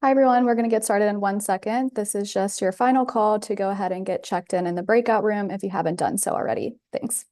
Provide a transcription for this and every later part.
Hi, everyone. We're going to get started in 1 second. This is just your final call to go ahead and get checked in the breakout room if you haven't done so already. Thanks.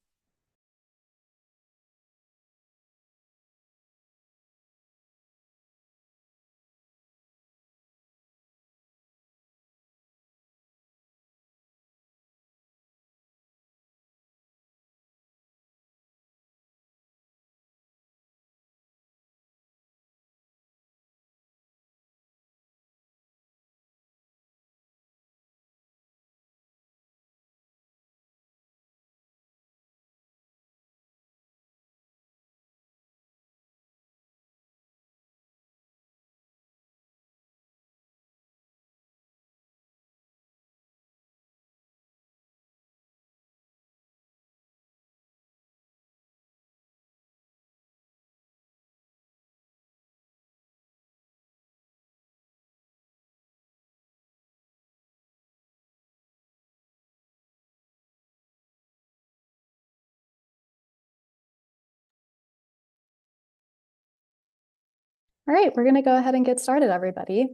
All right, we're going to go ahead and get started, everybody.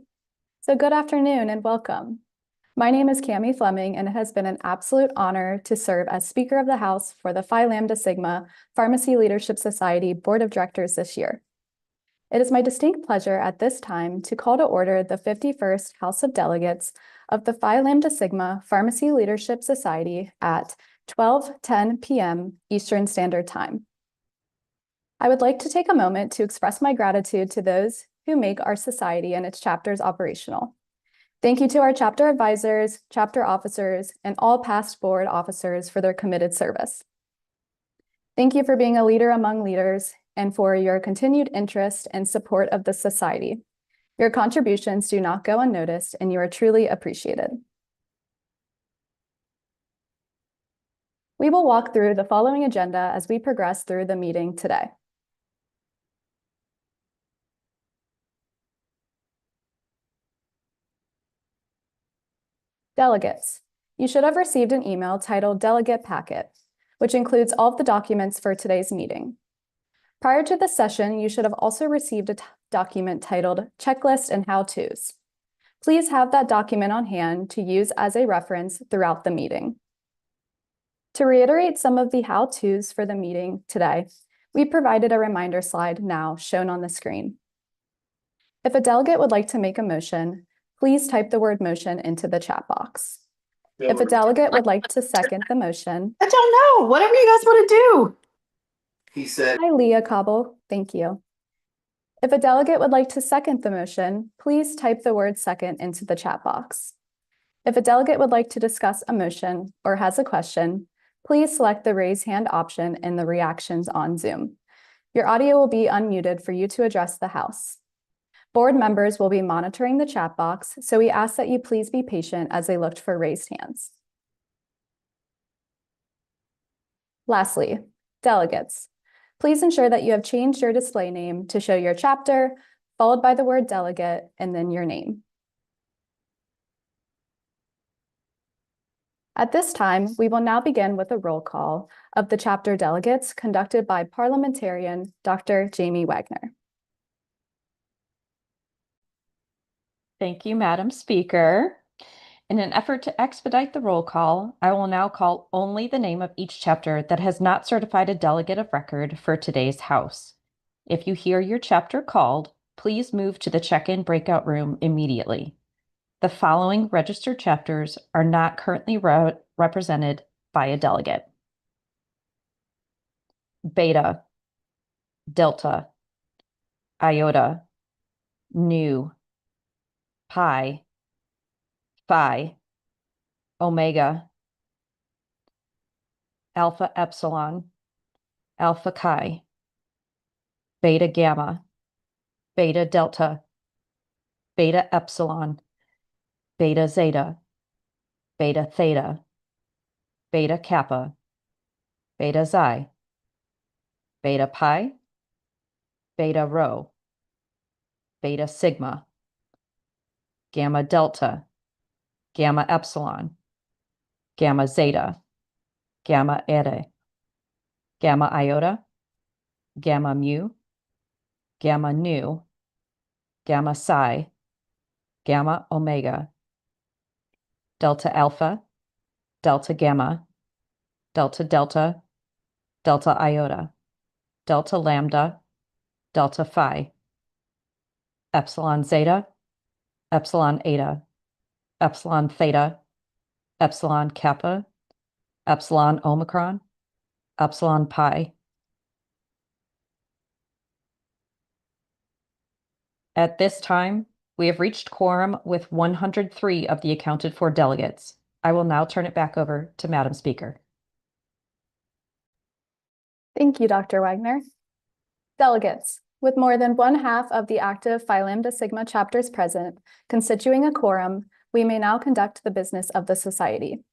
So good afternoon and welcome. My name is Cami Fleming, and it has been an absolute honor to serve as Speaker of the House for the Phi Lambda Sigma Pharmacy Leadership Society Board of Directors this year. It is my distinct pleasure at this time to call to order the 51st House of Delegates of the Phi Lambda Sigma Pharmacy Leadership Society at 12:10 p.m. Eastern Standard Time. I would like to take a moment to express my gratitude to those who make our society and its chapters operational. Thank you to our chapter advisors, chapter officers, and all past board officers for their committed service. Thank you for being a leader among leaders and for your continued interest and support of the society. Your contributions do not go unnoticed, and you are truly appreciated. We will walk through the following agenda as we progress through the meeting today. Delegates. You should have received an email titled Delegate Packet, which includes all of the documents for today's meeting. Prior to the session, you should have also received a document titled Checklist and How-Tos. Please have that document on hand to use as a reference throughout the meeting. To reiterate some of the how-tos for the meeting today, we provided a reminder slide now shown on the screen. If a delegate would like to make a motion, please type the word motion into the chat box. If a delegate would like to second the motion. I don't know. Whatever you guys want to do. He said. Hi, Leah Cobble. Thank you. If a delegate would like to second the motion, please type the word second into the chat box. If a delegate would like to discuss a motion or has a question, please select the raise hand option in the reactions on Zoom. Your audio will be unmuted for you to address the House. Board members will be monitoring the chat box, so we ask that you please be patient as they look for raised hands. Lastly, delegates. Please ensure that you have changed your display name to show your chapter, followed by the word delegate, and then your name. At this time, we will now begin with a roll call of the chapter delegates conducted by parliamentarian Dr. Jamie Wagner. Thank you, Madam Speaker. In an effort to expedite the roll call, I will now call only the name of each chapter that has not certified a delegate of record for today's House. If you hear your chapter called, please move to the check-in breakout room immediately. The following registered chapters are not currently represented by a delegate: Beta, Delta, Iota, Nu, Pi, Phi, Omega, Alpha Epsilon, Alpha Chi, Beta Gamma, Beta Delta, Beta Epsilon, Beta Zeta, Beta Theta, Beta Kappa, Beta Xi, Beta Pi, Beta Rho, Beta Sigma, Gamma Delta, Gamma Epsilon, Gamma Zeta, Gamma Ere, Gamma Iota, Gamma Mu, Gamma Nu, Gamma Psi, gamma, omega, delta alpha, delta gamma, delta delta, delta iota, delta lambda, delta phi, epsilon zeta, epsilon eta, epsilon theta, epsilon kappa, epsilon omicron, epsilon pi. At this time, we have reached quorum with 103 of the accounted for delegates. I will now turn it back over to Madam Speaker. Thank you, Dr. Wagner. Delegates, with more than 1/2 of the active Phi Lambda Sigma chapters present, constituting a quorum, we may now conduct the business of the society.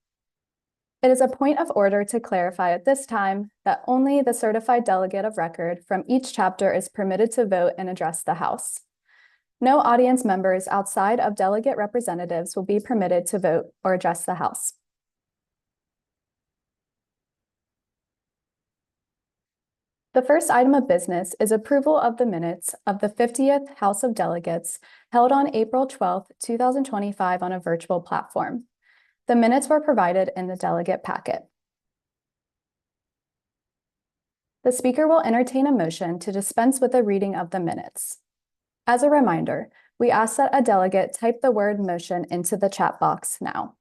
It is a point of order to clarify at this time that only the certified delegate of record from each chapter is permitted to vote and address the House. No audience members outside of delegate representatives will be permitted to vote or address the House. The first item of business is approval of the minutes of the 50th House of Delegates held on April 12th, 2025 on a virtual platform. The minutes were provided in the delegate packet. The Speaker will entertain a motion to dispense with the reading of the minutes. As a reminder, we ask that a delegate type the word motion into the chat box now.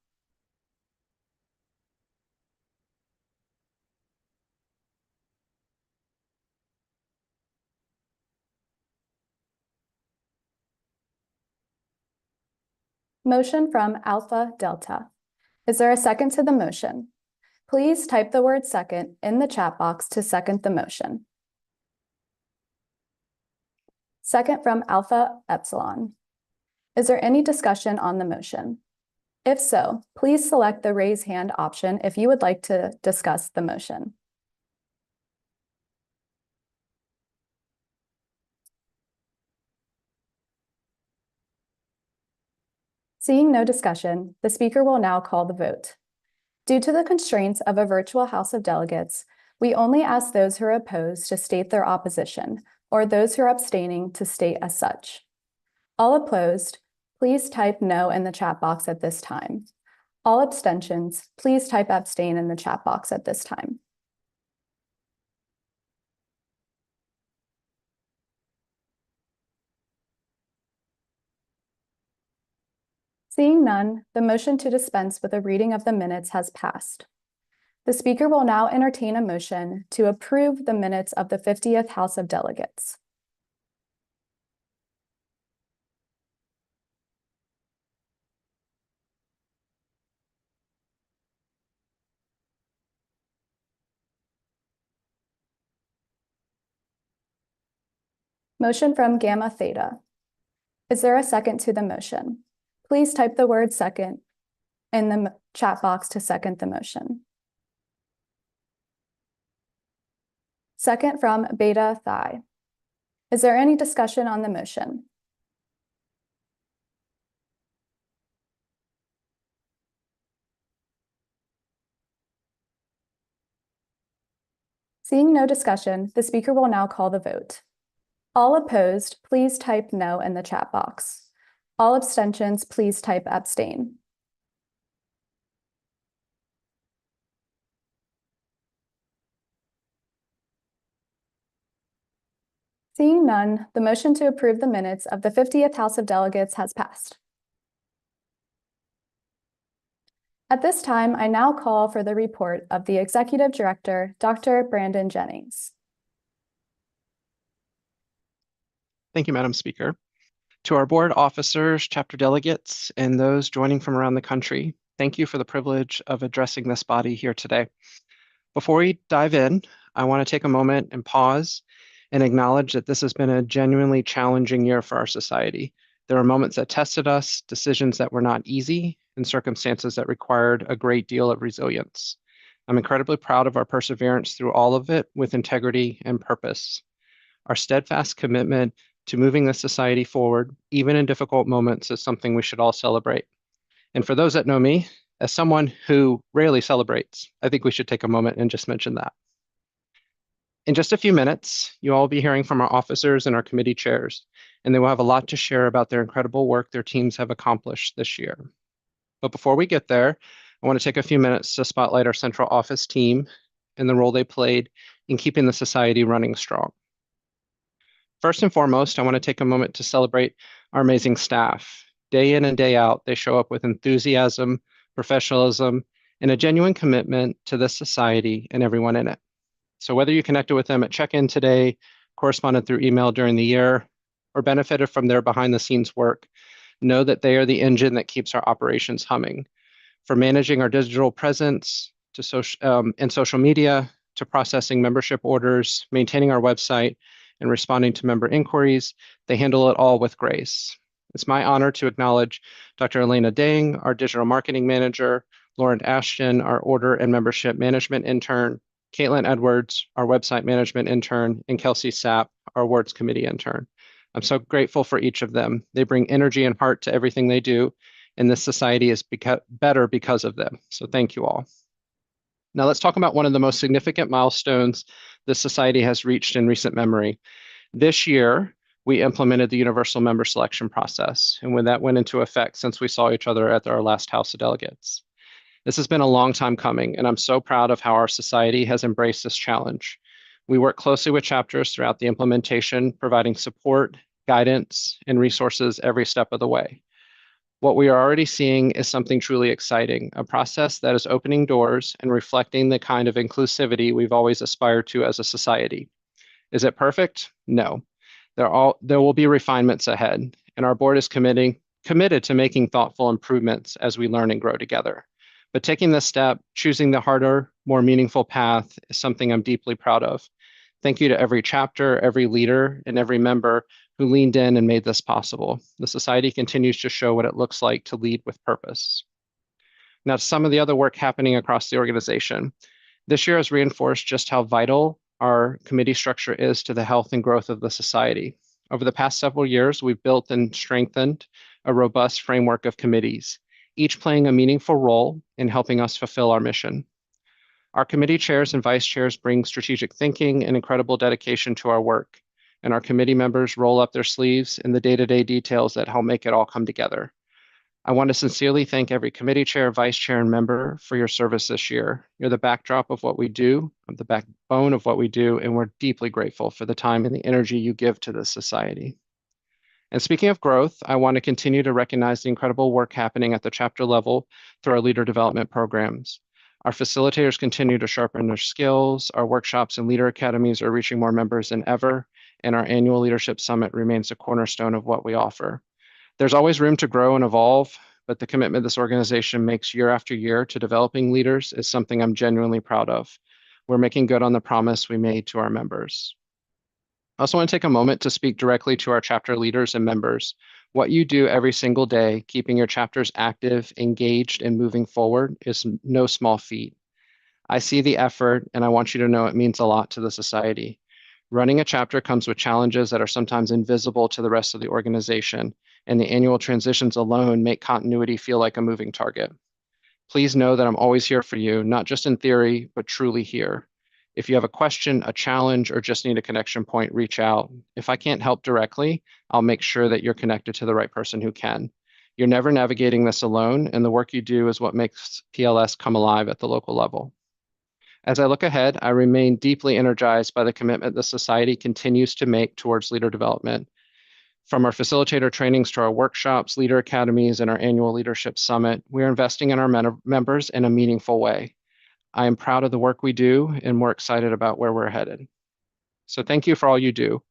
Motion from Alpha Delta. Is there a second to the motion? Please type the word second in the chat box to second the motion. Second from Alpha Epsilon. Is there any discussion on the motion? If so, please select the raise hand option if you would like to discuss the motion. Seeing no discussion, the Speaker will now call the vote. Due to the constraints of a virtual House of Delegates, we only ask those who are opposed to state their opposition, or those who are abstaining to state as such. All opposed, please type no in the chat box at this time. All abstentions, please type abstain in the chat box at this time. Seeing none, the motion to dispense with a reading of the minutes has passed. The Speaker will now entertain a motion to approve the minutes of the 50th House of Delegates. Motion from Gamma Theta. Is there a second to the motion? Please type the word second in the chat box to second the motion. Second from Beta Phi. Is there any discussion on the motion? Seeing no discussion, the Speaker will now call the vote. All opposed, please type no in the chat box. All abstentions, please type abstain. Seeing none, the motion to approve the minutes of the 50th House of Delegates has passed. At this time, I now call for the report of the Executive Director, Dr. Brandon Jennings. Thank you, Madam Speaker. To our board officers, chapter delegates, and those joining from around the country, thank you for the privilege of addressing this body here today. Before we dive in, I want to take a moment and pause and acknowledge that this has been a genuinely challenging year for our society. There were moments that tested us, decisions that were not easy, and circumstances that required a great deal of resilience. I'm incredibly proud of our perseverance through all of it with integrity and purpose. Our steadfast commitment to moving this society forward, even in difficult moments, is something we should all celebrate. And for those that know me, as someone who rarely celebrates, I think we should take a moment and just mention that. In just a few minutes, you all will be hearing from our officers and our committee chairs, and they will have a lot to share about their incredible work their teams have accomplished this year. But before we get there, I want to take a few minutes to spotlight our central office team and the role they played in keeping the society running strong. First and foremost, I want to take a moment to celebrate our amazing staff. Day in and day out, they show up with enthusiasm, professionalism, and a genuine commitment to this society and everyone in it. So whether you connected with them at check-in today, corresponded through email during the year, or benefited from their behind-the-scenes work, know that they are the engine that keeps our operations humming. From managing our digital presence to social media, to processing membership orders, maintaining our website, and responding to member inquiries, they handle it all with grace. It's my honor to acknowledge Dr. Elena Dang, our digital marketing manager, Lauren Ashton, our order and membership management intern, Caitlin Edwards, our website management intern, and Kelsey Sapp, our awards committee intern. I'm so grateful for each of them. They bring energy and heart to everything they do, and this society is better because of them. So thank you all. Now let's talk about one of the most significant milestones this society has reached in recent memory. This year, we implemented the universal member selection process, and when that went into effect since we saw each other at our last House of Delegates. This has been a long time coming, and I'm so proud of how our society has embraced this challenge. We work closely with chapters throughout the implementation, providing support, guidance, and resources every step of the way. What we are already seeing is something truly exciting, a process that is opening doors and reflecting the kind of inclusivity we've always aspired to as a society. Is it perfect? No. There will be refinements ahead, and our board is committed to making thoughtful improvements as we learn and grow together. But taking this step, choosing the harder, more meaningful path is something I'm deeply proud of. Thank you to every chapter, every leader, and every member who leaned in and made this possible. The society continues to show what it looks like to lead with purpose. Now, some of the other work happening across the organization. This year has reinforced just how vital our committee structure is to the health and growth of the society. Over the past several years, we've built and strengthened a robust framework of committees, each playing a meaningful role in helping us fulfill our mission. Our committee chairs and vice chairs bring strategic thinking and incredible dedication to our work, and our committee members roll up their sleeves in the day-to-day details that help make it all come together. I want to sincerely thank every committee chair, vice chair, and member for your service this year. You're the backdrop of what we do, the backbone of what we do, and we're deeply grateful for the time and the energy you give to this society. And speaking of growth, I want to continue to recognize the incredible work happening at the chapter level through our leader development programs. Our facilitators continue to sharpen their skills, our workshops and leader academies are reaching more members than ever, and our annual leadership summit remains a cornerstone of what we offer. There's always room to grow and evolve, but the commitment this organization makes year after year to developing leaders is something I'm genuinely proud of. We're making good on the promise we made to our members. I also want to take a moment to speak directly to our chapter leaders and members. What you do every single day, keeping your chapters active, engaged, and moving forward is no small feat. I see the effort, and I want you to know it means a lot to the society. Running a chapter comes with challenges that are sometimes invisible to the rest of the organization, and the annual transitions alone make continuity feel like a moving target. Please know that I'm always here for you, not just in theory, but truly here. If you have a question, a challenge, or just need a connection point, reach out. If I can't help directly, I'll make sure that you're connected to the right person who can. You're never navigating this alone, and the work you do is what makes PLS come alive at the local level. As I look ahead, I remain deeply energized by the commitment the society continues to make towards leader development. From our facilitator trainings to our workshops, leader academies, and our annual leadership summit, we are investing in our members in a meaningful way. I am proud of the work we do and more excited about where we're headed. So thank you for all you do.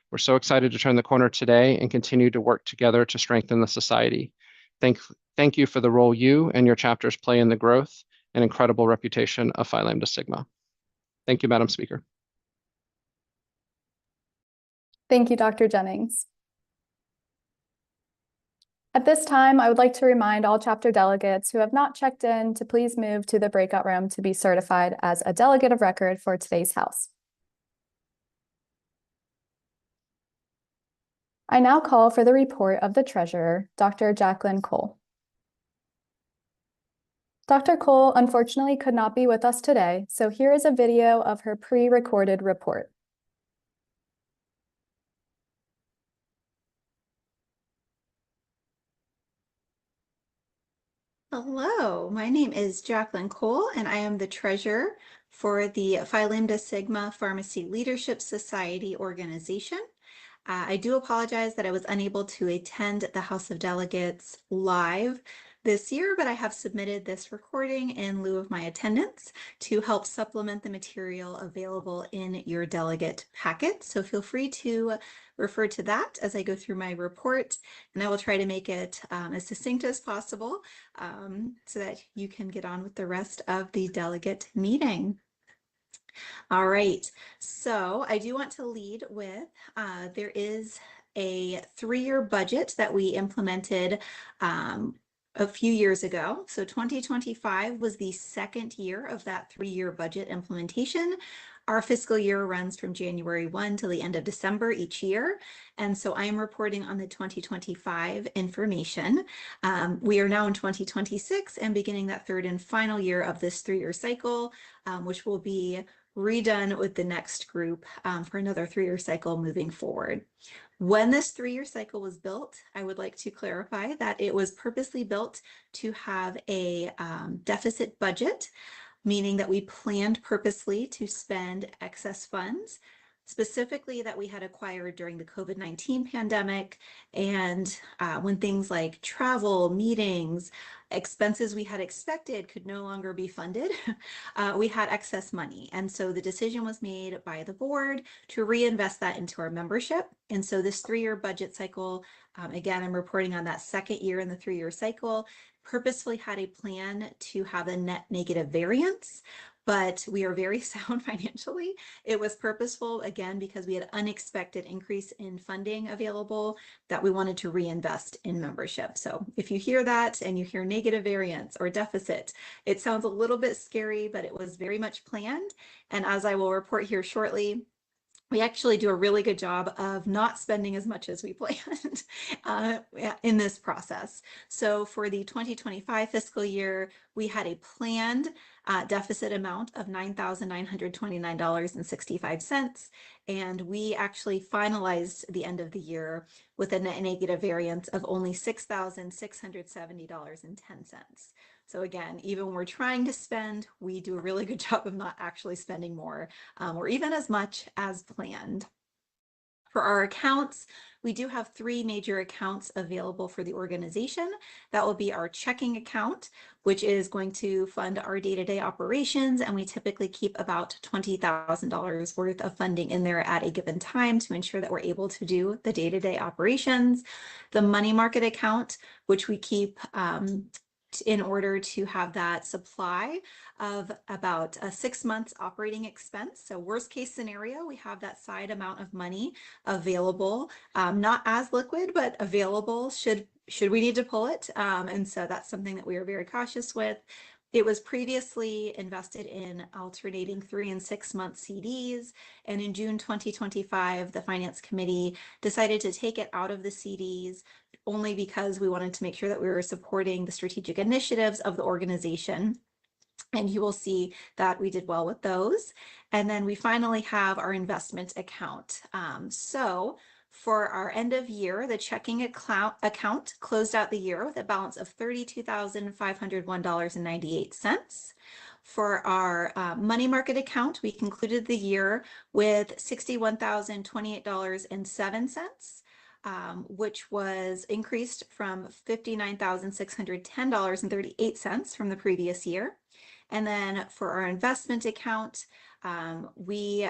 We're so excited to turn the corner today and continue to work together to strengthen the society. Thank you for the role you and your chapters play in the growth and incredible reputation of Phi Lambda Sigma. Thank you, Madam Speaker. Thank you, Dr. Jennings. At this time, I would like to remind all chapter delegates who have not checked in to please move to the breakout room to be certified as a delegate of record for today's House. I now call for the report of the Treasurer, Dr. Jacqueline Cole. Dr. Cole unfortunately could not be with us today, so here is a video of her pre-recorded report. Hello, my name is Jacqueline Cole, and I am the treasurer for the Phi Lambda Sigma Pharmacy Leadership Society organization. I do apologize that I was unable to attend the House of Delegates live this year, but I have submitted this recording in lieu of my attendance to help supplement the material available in your delegate packet. So feel free to refer to that as I go through my report, and I will try to make it as succinct as possible so that you can get on with the rest of the delegate meeting. All right, so I do want to lead with there is a 3-year budget that we implemented a few years ago. So 2025 was the second year of that 3-year budget implementation. Our fiscal year runs from January 1 till the end of December each year. And so I am reporting on the 2025 information. We are now in 2026 and beginning that third and final year of this 3-year cycle, which will be redone with the next group for another 3-year cycle moving forward. When this 3-year cycle was built, I would like to clarify that it was purposely built to have a deficit budget, meaning that we planned purposely to spend excess funds, specifically that we had acquired during the COVID-19 pandemic, and when things like travel, meetings, expenses we had expected could no longer be funded, we had excess money. And so the decision was made by the board to reinvest that into our membership. And so this 3-year budget cycle, again, I'm reporting on that second year in the 3-year cycle, purposefully had a plan to have a net negative variance, but we are very sound financially. It was purposeful, again, because we had unexpected increase in funding available that we wanted to reinvest in membership. So if you hear that and you hear negative variance or deficit, it sounds a little bit scary, but it was very much planned. And as I will report here shortly, we actually do a really good job of not spending as much as we planned in this process. So for the 2025 fiscal year, we had a planned deficit amount of $9,929.65. And we actually finalized the end of the year with a net negative variance of only $6,670.10. So again, even when we're trying to spend, we do a really good job of not actually spending more or even as much as planned. For our accounts, we do have 3 major accounts available for the organization. That will be our checking account, which is going to fund our day-to-day operations, and we typically keep about $20,000 worth of funding in there at a given time to ensure that we're able to do the day-to-day operations. The money market account, which we keep in order to have that supply of about a 6 months operating expense. So worst case scenario, we have that side amount of money available, not as liquid, but available should we need to pull it. And so that's something that we are very cautious with. It was previously invested in alternating 3 and 6 month CDs. And in June 2025, the Finance Committee decided to take it out of the CDs only because we wanted to make sure that we were supporting the strategic initiatives of the organization. And you will see that we did well with those. And then we finally have our investment account. So for our end of year, the checking account closed out the year with a balance of $32,501.98. For our money market account, we concluded the year with $61,028.07. Which was increased from $59,610.38 from the previous year. And then for our investment account, we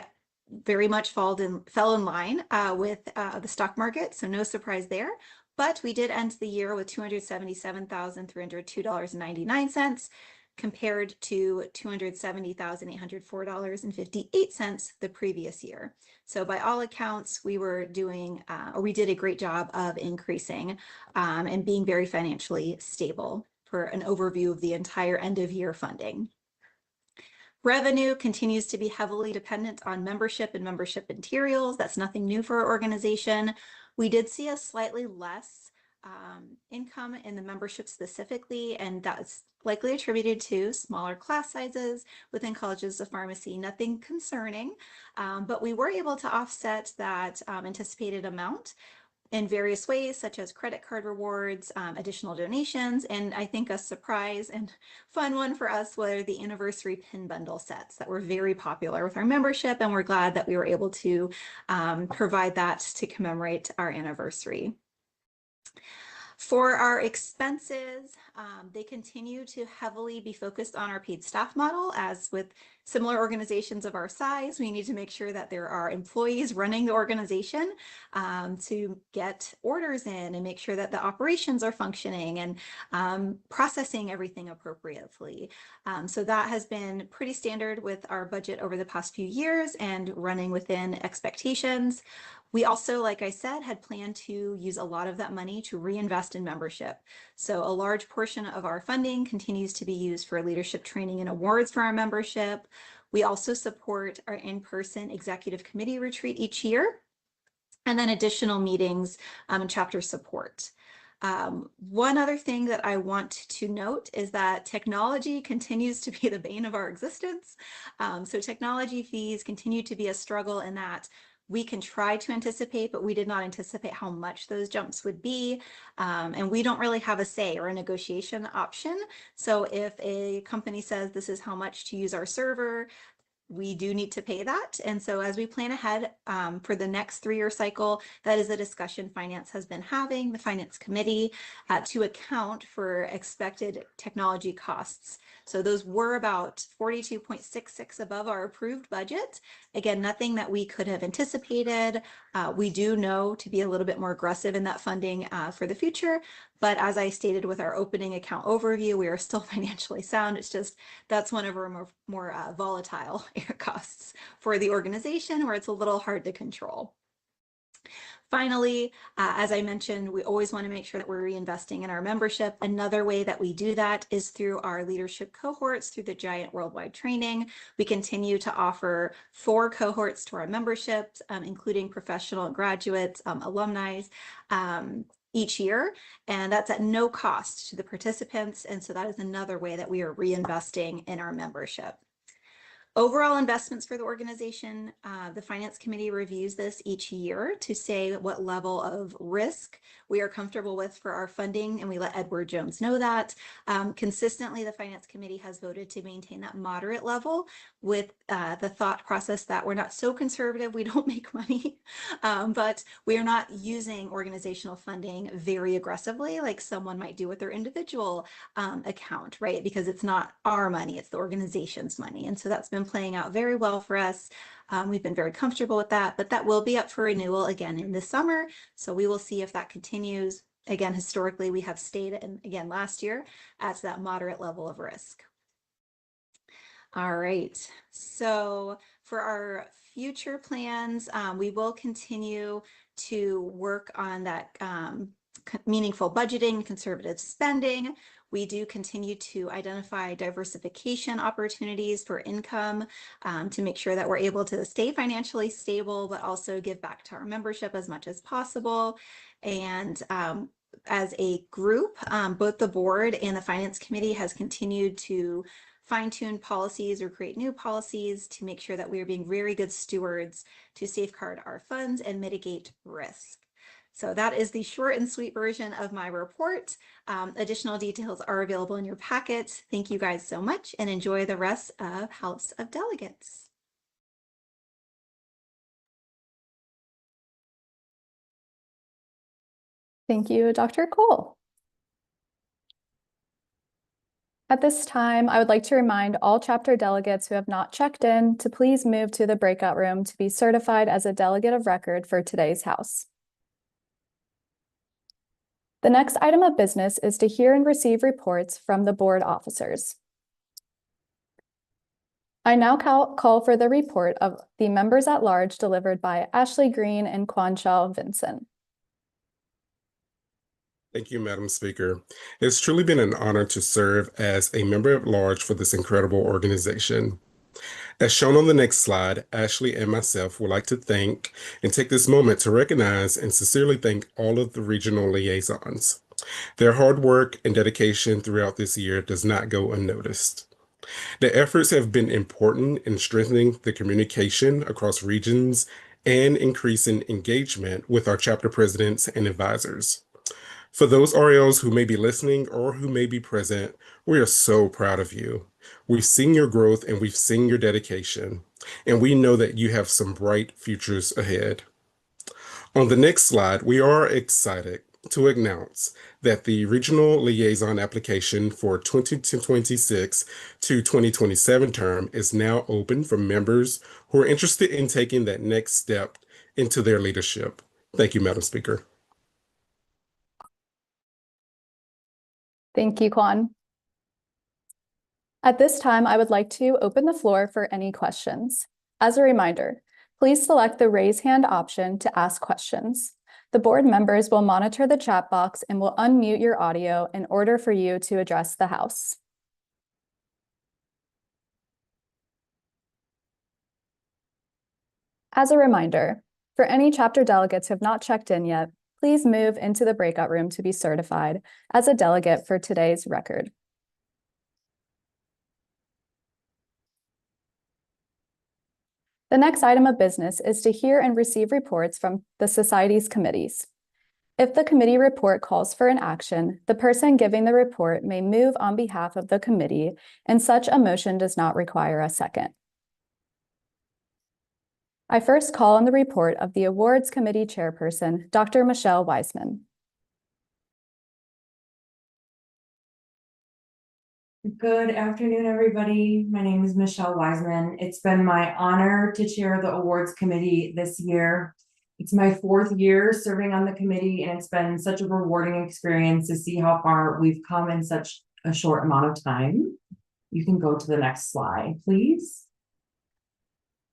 very much fell in line with the stock market, so no surprise there. But we did end the year with $277,302.99 compared to $270,804.58 the previous year. So by all accounts, we were doing, or we did a great job of increasing and being very financially stable for an overview of the entire end of year funding. Revenue continues to be heavily dependent on membership and membership materials. That's nothing new for our organization. We did see a slightly less income in the membership specifically, and that's likely attributed to smaller class sizes within colleges of pharmacy. Nothing concerning, but we were able to offset that anticipated amount in various ways, such as credit card rewards, additional donations, and I think a surprise and fun one for us were the anniversary pin bundle sets that were very popular with our membership, and we're glad that we were able to provide that to commemorate our anniversary. For our expenses, they continue to heavily be focused on our paid staff model. As with similar organizations of our size, we need to make sure that there are employees running the organization to get orders in and make sure that the operations are functioning and processing everything appropriately. So that has been pretty standard with our budget over the past few years and running within expectations. We also, like I said, had planned to use a lot of that money to reinvest in membership. So a large portion of our funding continues to be used for leadership training and awards for our membership. We also support our in-person executive committee retreat each year, and then additional meetings and chapter support. One other thing that I want to note is that technology continues to be the bane of our existence. So technology fees continue to be a struggle in that we can try to anticipate, but we did not anticipate how much those jumps would be. And we don't really have a say or a negotiation option. So if a company says this is how much to use our server, we do need to pay that. And so as we plan ahead for the next 3-year cycle, that is a discussion finance has been having, the finance committee, to account for expected technology costs. So those were about 42.66 above our approved budget. Again, nothing that we could have anticipated. We do know to be a little bit more aggressive in that funding for the future. But as I stated with our opening account overview, we are still financially sound. It's just that's one of our more volatile costs for the organization where it's a little hard to control. Finally, as I mentioned, we always want to make sure that we're reinvesting in our membership. Another way that we do that is through our leadership cohorts, through the Giant Worldwide Training. We continue to offer 4 cohorts to our memberships, including professional graduates, alumni, each year, and that's at no cost to the participants. And so that is another way that we are reinvesting in our membership. Overall investments for the organization, the Finance Committee reviews this each year to say what level of risk we are comfortable with for our funding, and we let Edward Jones know that. Consistently, the Finance Committee has voted to maintain that moderate level with the thought process that we're not so conservative, we don't make money, but we are not using organizational funding very aggressively like someone might do with their individual account, right? Because it's not our money, it's the organization's money. And so that's been playing out very well for us. We've been very comfortable with that, but that will be up for renewal again in the summer. So we will see if that continues. Again, historically, we have stayed, and again, last year, at that moderate level of risk. All right, so for our future plans, we will continue to work on that meaningful budgeting, conservative spending. We do continue to identify diversification opportunities for income to make sure that we're able to stay financially stable, but also give back to our membership as much as possible. And as a group, both the board and the Finance Committee has continued to fine-tune policies or create new policies to make sure that we are being very good stewards to safeguard our funds and mitigate risk. So that is the short and sweet version of my report. Additional details are available in your packet. Thank you guys so much and enjoy the rest of House of Delegates. Thank you, Dr. Cole. At this time, I would like to remind all chapter delegates who have not checked in to please move to the breakout room to be certified as a delegate of record for today's House. The next item of business is to hear and receive reports from the board officers. I now call for the report of the members at large delivered by Ashley Green and Quanshaw Vincent. Thank you, Madam Speaker. It's truly been an honor to serve as a member at large for this incredible organization. As shown on the next slide, Ashley and myself would like to thank and take this moment to recognize and sincerely thank all of the regional liaisons. Their hard work and dedication throughout this year does not go unnoticed. The efforts have been important in strengthening the communication across regions and increasing engagement with our chapter presidents and advisors. For those RLs who may be listening or who may be present, we are so proud of you. We've seen your growth and we've seen your dedication, and we know that you have some bright futures ahead. On the next slide, we are excited to announce that the regional liaison application for 2026 to 2027 term is now open for members who are interested in taking that next step into their leadership. Thank you, Madam Speaker. Thank you, Kwan. At this time, I would like to open the floor for any questions. As a reminder, please select the raise hand option to ask questions. The board members will monitor the chat box and will unmute your audio in order for you to address the House. As a reminder, for any chapter delegates who have not checked in yet, please move into the breakout room to be certified as a delegate for today's record. The next item of business is to hear and receive reports from the Society's committees. If the committee report calls for an action, the person giving the report may move on behalf of the committee, and such a motion does not require a second. I first call on the report of the Awards Committee Chairperson, Dr. Michelle Wiseman. Good afternoon, everybody. My name is Michelle Wiseman. It's been my honor to chair the awards committee this year. It's my 4th year serving on the committee, and it's been such a rewarding experience to see how far we've come in such a short amount of time. You can go to the next slide, please.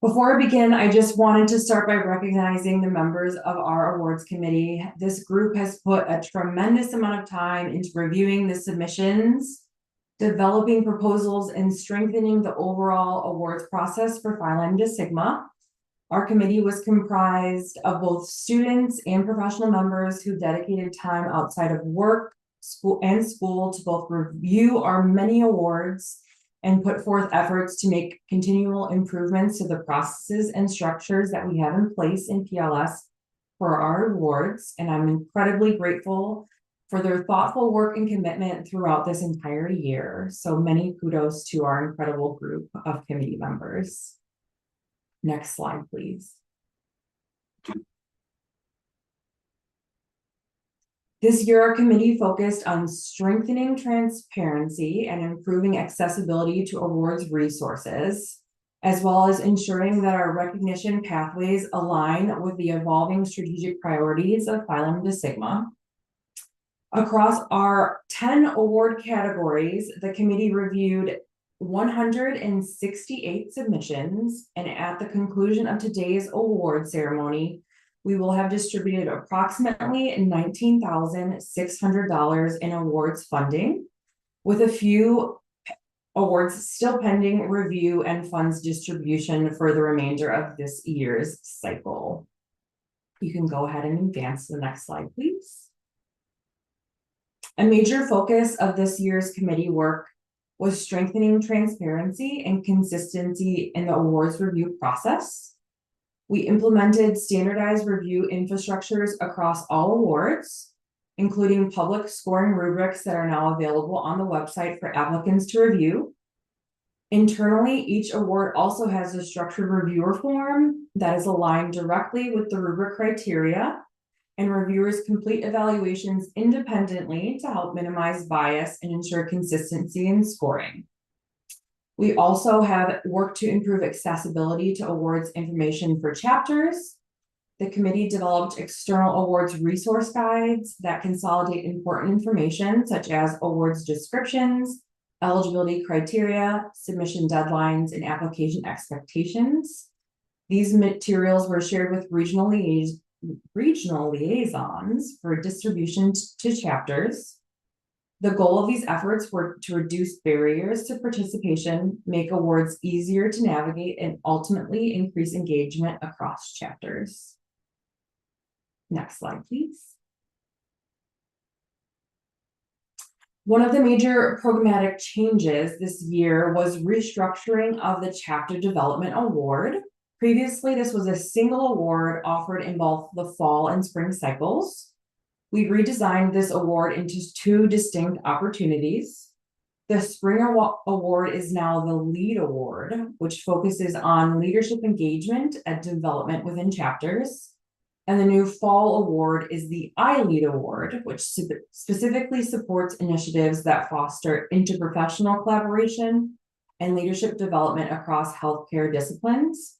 Before I begin, I just wanted to start by recognizing the members of our awards committee. This group has put a tremendous amount of time into reviewing the submissions, developing proposals, and strengthening the overall awards process for Phi Lambda Sigma. Our committee was comprised of both students and professional members who dedicated time outside of work, school to both review our many awards and put forth efforts to make continual improvements to the processes and structures that we have in place in PLS for our awards. And I'm incredibly grateful for their thoughtful work and commitment throughout this entire year. So many kudos to our incredible group of committee members. Next slide, please. This year, our committee focused on strengthening transparency and improving accessibility to awards resources, as well as ensuring that our recognition pathways align with the evolving strategic priorities of Phi Lambda Sigma. Across our 10 award categories, the committee reviewed 168 submissions, and at the conclusion of today's award ceremony, we will have distributed approximately $19,600 in awards funding, with a few awards still pending review and funds distribution for the remainder of this year's cycle. You can go ahead and advance to the next slide, please. A major focus of this year's committee work was strengthening transparency and consistency in the awards review process. We implemented standardized review infrastructures across all awards, including public scoring rubrics that are now available on the website for applicants to review. Internally, each award also has a structured reviewer form that is aligned directly with the rubric criteria, and reviewers complete evaluations independently to help minimize bias and ensure consistency in scoring. We also have worked to improve accessibility to awards information for chapters. The committee developed external awards resource guides that consolidate important information such as awards descriptions, eligibility criteria, submission deadlines, and application expectations. These materials were shared with regional liaisons for distribution to chapters. The goal of these efforts were to reduce barriers to participation, make awards easier to navigate, and ultimately increase engagement across chapters. Next slide, please. One of the major programmatic changes this year was restructuring of the Chapter Development Award. Previously, this was a single award offered in both the fall and spring cycles. We redesigned this award into two distinct opportunities. The Spring Award is now the Lead Award, which focuses on leadership engagement and development within chapters. And the new Fall Award is the iLead Award, which specifically supports initiatives that foster interprofessional collaboration and leadership development across healthcare disciplines.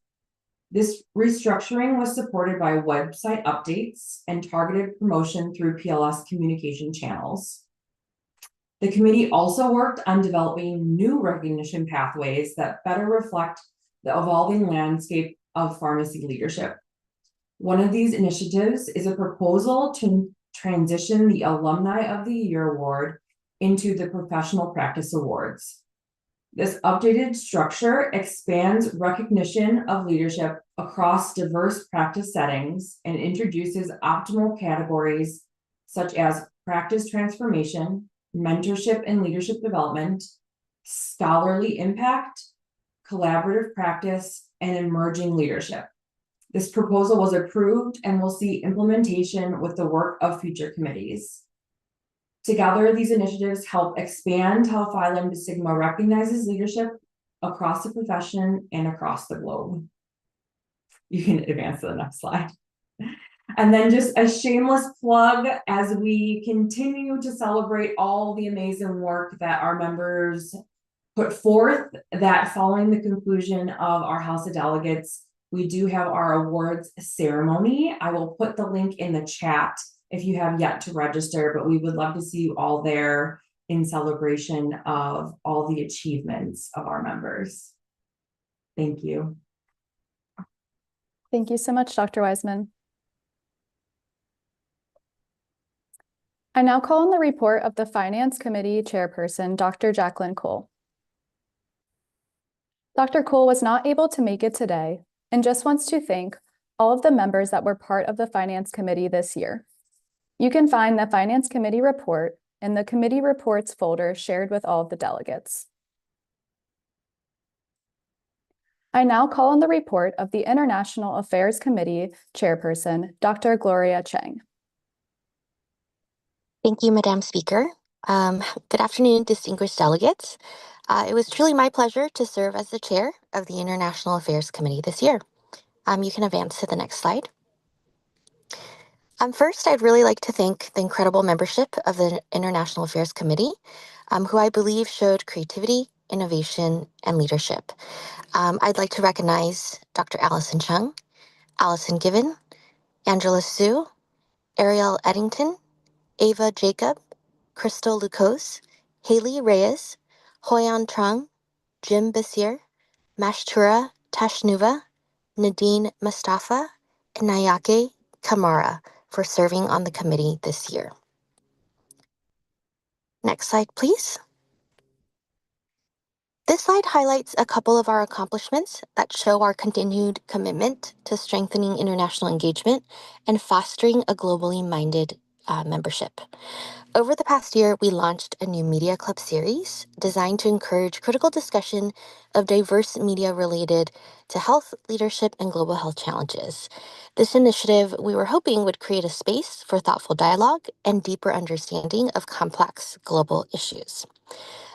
This restructuring was supported by website updates and targeted promotion through PLS communication channels. The committee also worked on developing new recognition pathways that better reflect the evolving landscape of pharmacy leadership. One of these initiatives is a proposal to transition the Alumni of the Year Award into the Professional Practice Awards. This updated structure expands recognition of leadership across diverse practice settings and introduces optimal categories such as practice transformation, mentorship and leadership development, scholarly impact, collaborative practice, and emerging leadership. This proposal was approved and will see implementation with the work of future committees. Together, these initiatives help expand how Phi Lambda Sigma recognizes leadership across the profession and across the globe. You can advance to the next slide. And then just a shameless plug as we continue to celebrate all the amazing work that our members put forth, that following the conclusion of our House of Delegates, we do have our awards ceremony. I will put the link in the chat if you have yet to register, but we would love to see you all there in celebration of all the achievements of our members. Thank you. Thank you so much, Dr. Wiseman. I now call on the report of the Finance Committee Chairperson, Dr. Jacqueline Cole. Dr. Cole was not able to make it today and just wants to thank all of the members that were part of the Finance Committee this year. You can find the Finance Committee report in the Committee Reports folder shared with all of the delegates. I now call on the report of the International Affairs Committee Chairperson, Dr. Gloria Cheng. Thank you, Madam Speaker. Good afternoon, distinguished delegates. It was truly my pleasure to serve as the chair of the International Affairs Committee this year. You can advance to the next slide. First, I'd really like to thank the incredible membership of the International Affairs Committee, who I believe showed creativity, innovation, and leadership. I'd like to recognize Dr. Allison Chung, Allison Given, Angela Sue, Ariel Eddington, Ava Jacob, Crystal Lucas, Haley Reyes, Hoyan Trung, Jim Basir, Mashtura Tashnuva, Nadine Mustafa, and Nayake Kamara for serving on the committee this year. Next slide, please. This slide highlights a couple of our accomplishments that show our continued commitment to strengthening international engagement and fostering a globally minded membership. Over the past year, we launched a new media club series designed to encourage critical discussion of diverse media related to health, leadership, and global health challenges. This initiative, we were hoping, would create a space for thoughtful dialogue and deeper understanding of complex global issues.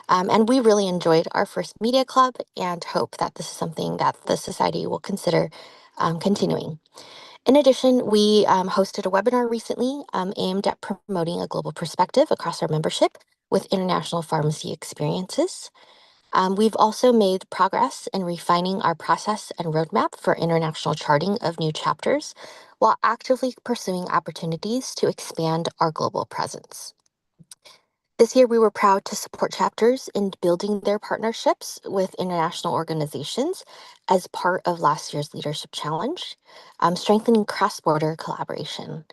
And we really enjoyed our first media club and hope that this is something that the Society will consider continuing. In addition, we hosted a webinar recently aimed at promoting a global perspective across our membership with international pharmacy experiences. We've also made progress in refining our process and roadmap for international charting of new chapters while actively pursuing opportunities to expand our global presence. This year, we were proud to support chapters in building their partnerships with international organizations as part of last year's Leadership Challenge, strengthening cross-border collaboration.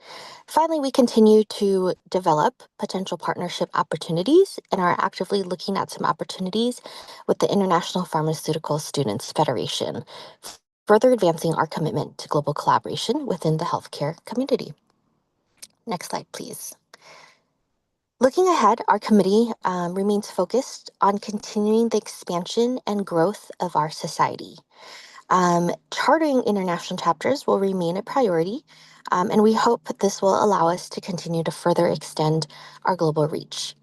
Finally, we continue to develop potential partnership opportunities and are actively looking at some opportunities with the International Pharmaceutical Students Federation, further advancing our commitment to global collaboration within the healthcare community. Next slide, please. Looking ahead, our committee remains focused on continuing the expansion and growth of our society. Chartering international chapters will remain a priority, and we hope that this will allow us to continue to further extend our global reach.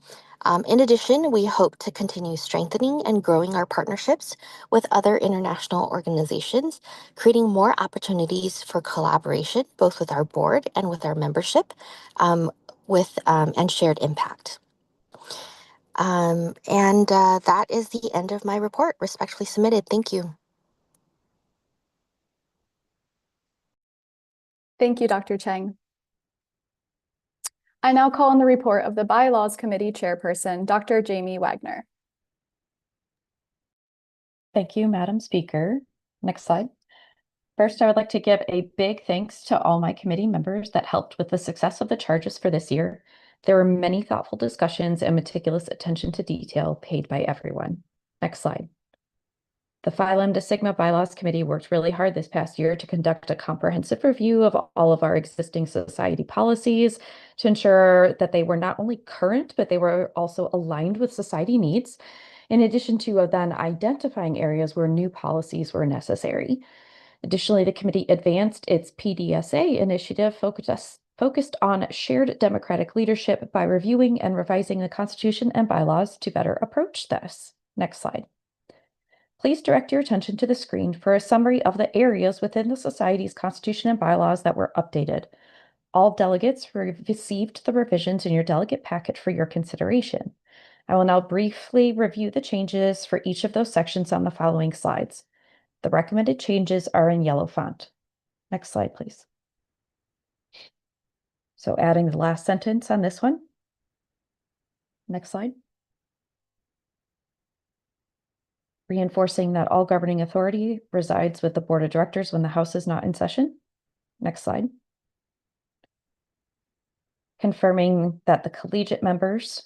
In addition, we hope to continue strengthening and growing our partnerships with other international organizations, creating more opportunities for collaboration, both with our board and with our membership, and shared impact. That is the end of my report. Respectfully submitted. Thank you. Thank you, Dr. Cheng. I now call on the report of the Bylaws Committee Chairperson, Dr. Jamie Wagner. Thank you, Madam Speaker. Next slide. First, I would like to give a big thanks to all my committee members that helped with the success of the charges for this year. There were many thoughtful discussions and meticulous attention to detail paid by everyone. Next slide. The Phi Lambda Sigma Bylaws Committee worked really hard this past year to conduct a comprehensive review of all of our existing society policies to ensure that they were not only current, but they were also aligned with society needs, in addition to then identifying areas where new policies were necessary. Additionally, the committee advanced its PDSA initiative focused on shared democratic leadership by reviewing and revising the Constitution and bylaws to better approach this. Next slide. Please direct your attention to the screen for a summary of the areas within the Society's Constitution and bylaws that were updated. All delegates received the revisions in your delegate packet for your consideration. I will now briefly review the changes for each of those sections on the following slides. The recommended changes are in yellow font. Next slide, please. So adding the last sentence on this one. Next slide. Reinforcing that all governing authority resides with the Board of Directors when the House is not in session. Next slide. Confirming that the collegiate members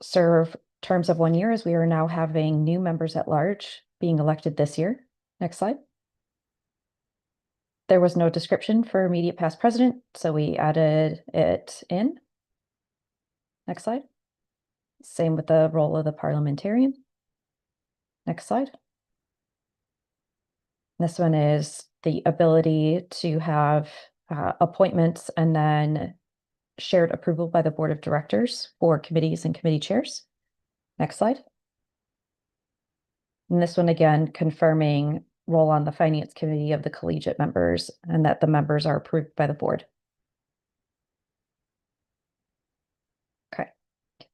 serve terms of 1 year, as we are now having new members at large being elected this year. Next slide. There was no description for immediate past president, so we added it in. Next slide. Same with the role of the parliamentarian. Next slide. This one is the ability to have appointments and then shared approval by the Board of Directors for committees and committee chairs. Next slide. And this one again, confirming role on the Finance Committee of the collegiate members and that the members are approved by the board. Okay.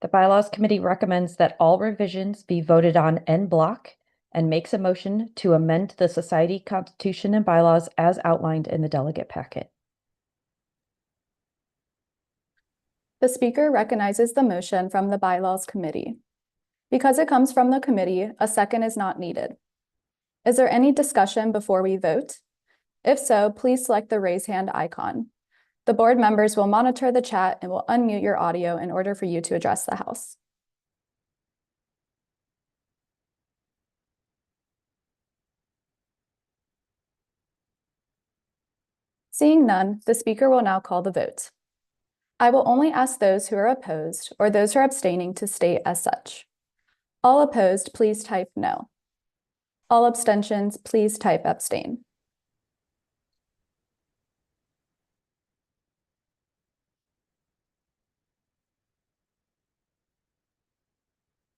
The Bylaws Committee recommends that all revisions be voted on en bloc and makes a motion to amend the Society Constitution and bylaws as outlined in the delegate packet. The Speaker recognizes the motion from the Bylaws Committee. Because it comes from the committee, a second is not needed. Is there any discussion before we vote? If so, please select the raise hand icon. The board members will monitor the chat and will unmute your audio in order for you to address the House. Seeing none, the Speaker will now call the vote. I will only ask those who are opposed or those who are abstaining to state as such. All opposed, please type no. All abstentions, please type abstain.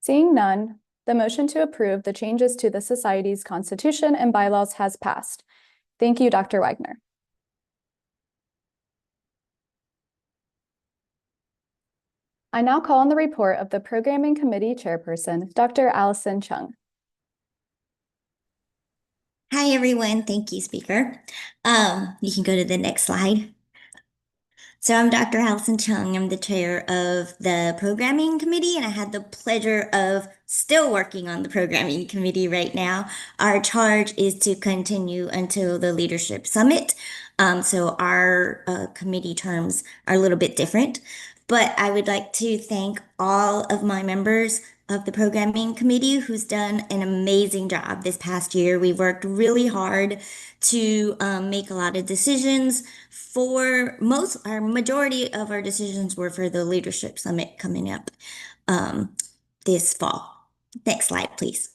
Seeing none, the motion to approve the changes to the Society's Constitution and bylaws has passed. Thank you, Dr. Wagner. I now call on the report of the Programming Committee Chairperson, Dr. Allison Chung. Hi, everyone. Thank you, Speaker. You can go to the next slide. So I'm Dr. Allison Chung. I'm the chair of the programming committee, and I had the pleasure of still working on the programming committee right now. Our charge is to continue until the leadership summit. So our committee terms are a little bit different, but I would like to thank all of my members of the programming committee who's done an amazing job this past year. We worked really hard to make a lot of decisions. Our majority of our decisions were for the leadership summit coming up this fall. Next slide, please.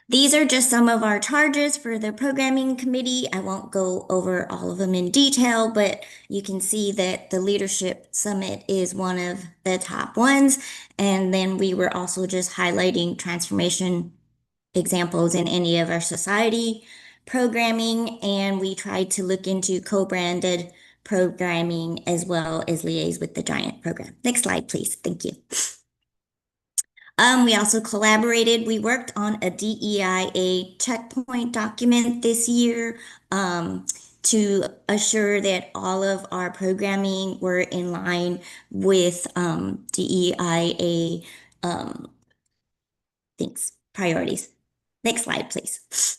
These are just some of our charges for the programming committee. I won't go over all of them in detail, but you can see that the leadership summit is one of the top ones. And then we were also just highlighting transformation examples in any of our society programming, and we tried to look into co-branded programming as well as liaise with the Giant program. Next slide, please. Thank you. We also collaborated. We worked on a DEIA checkpoint document this year to assure that all of our programming were in line with DEIA priorities. Next slide, please.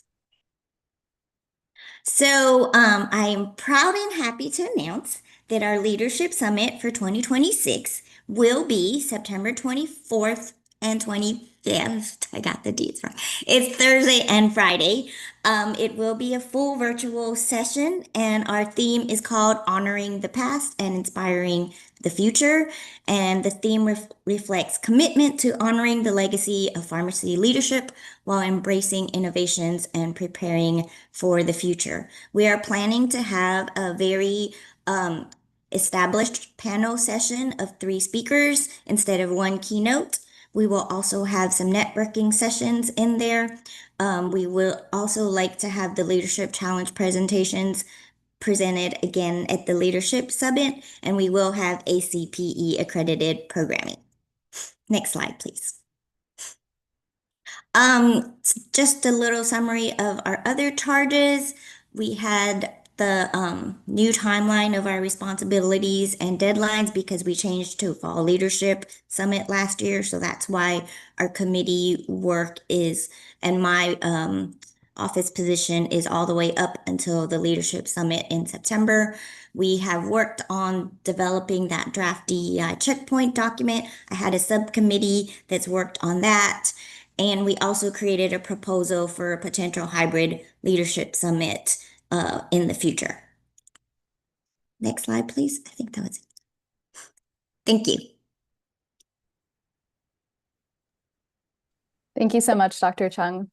So I am proud and happy to announce that our Leadership Summit for 2026 will be September 24th and 25th. I got the dates wrong. It's Thursday and Friday. It will be a full virtual session, and our theme is called Honoring the Past and Inspiring the Future. And the theme reflects commitment to honoring the legacy of pharmacy leadership while embracing innovations and preparing for the future. We are planning to have a very established panel session of 3 speakers instead of 1 keynote. We will also have some networking sessions in there. We will also like to have the Leadership Challenge presentations presented again at the Leadership Summit, and we will have ACPE accredited programming. Next slide, please. Just a little summary of our other charges. We had the new timeline of our responsibilities and deadlines because we changed to Fall Leadership Summit last year. So that's why our committee work is, and my office position is all the way up until the Leadership Summit in September. We have worked on developing that draft DEI checkpoint document. I had a subcommittee that's worked on that. And we also created a proposal for a potential hybrid leadership summit in the future. Next slide, please. I think that was it. Thank you. Thank you so much, Dr. Chung.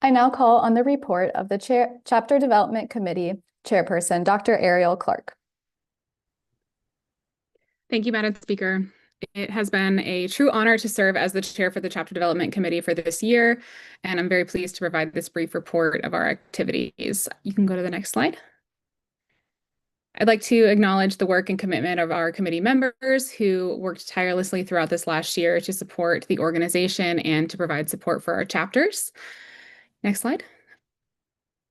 I now call on the report of the Chapter Development Committee Chairperson, Dr. Ariel Clark. Thank you, Madam Speaker. It has been a true honor to serve as the chair for the Chapter Development Committee for this year, and I'm very pleased to provide this brief report of our activities. You can go to the next slide. I'd like to acknowledge the work and commitment of our committee members who worked tirelessly throughout this last year to support the organization and to provide support for our chapters. Next slide.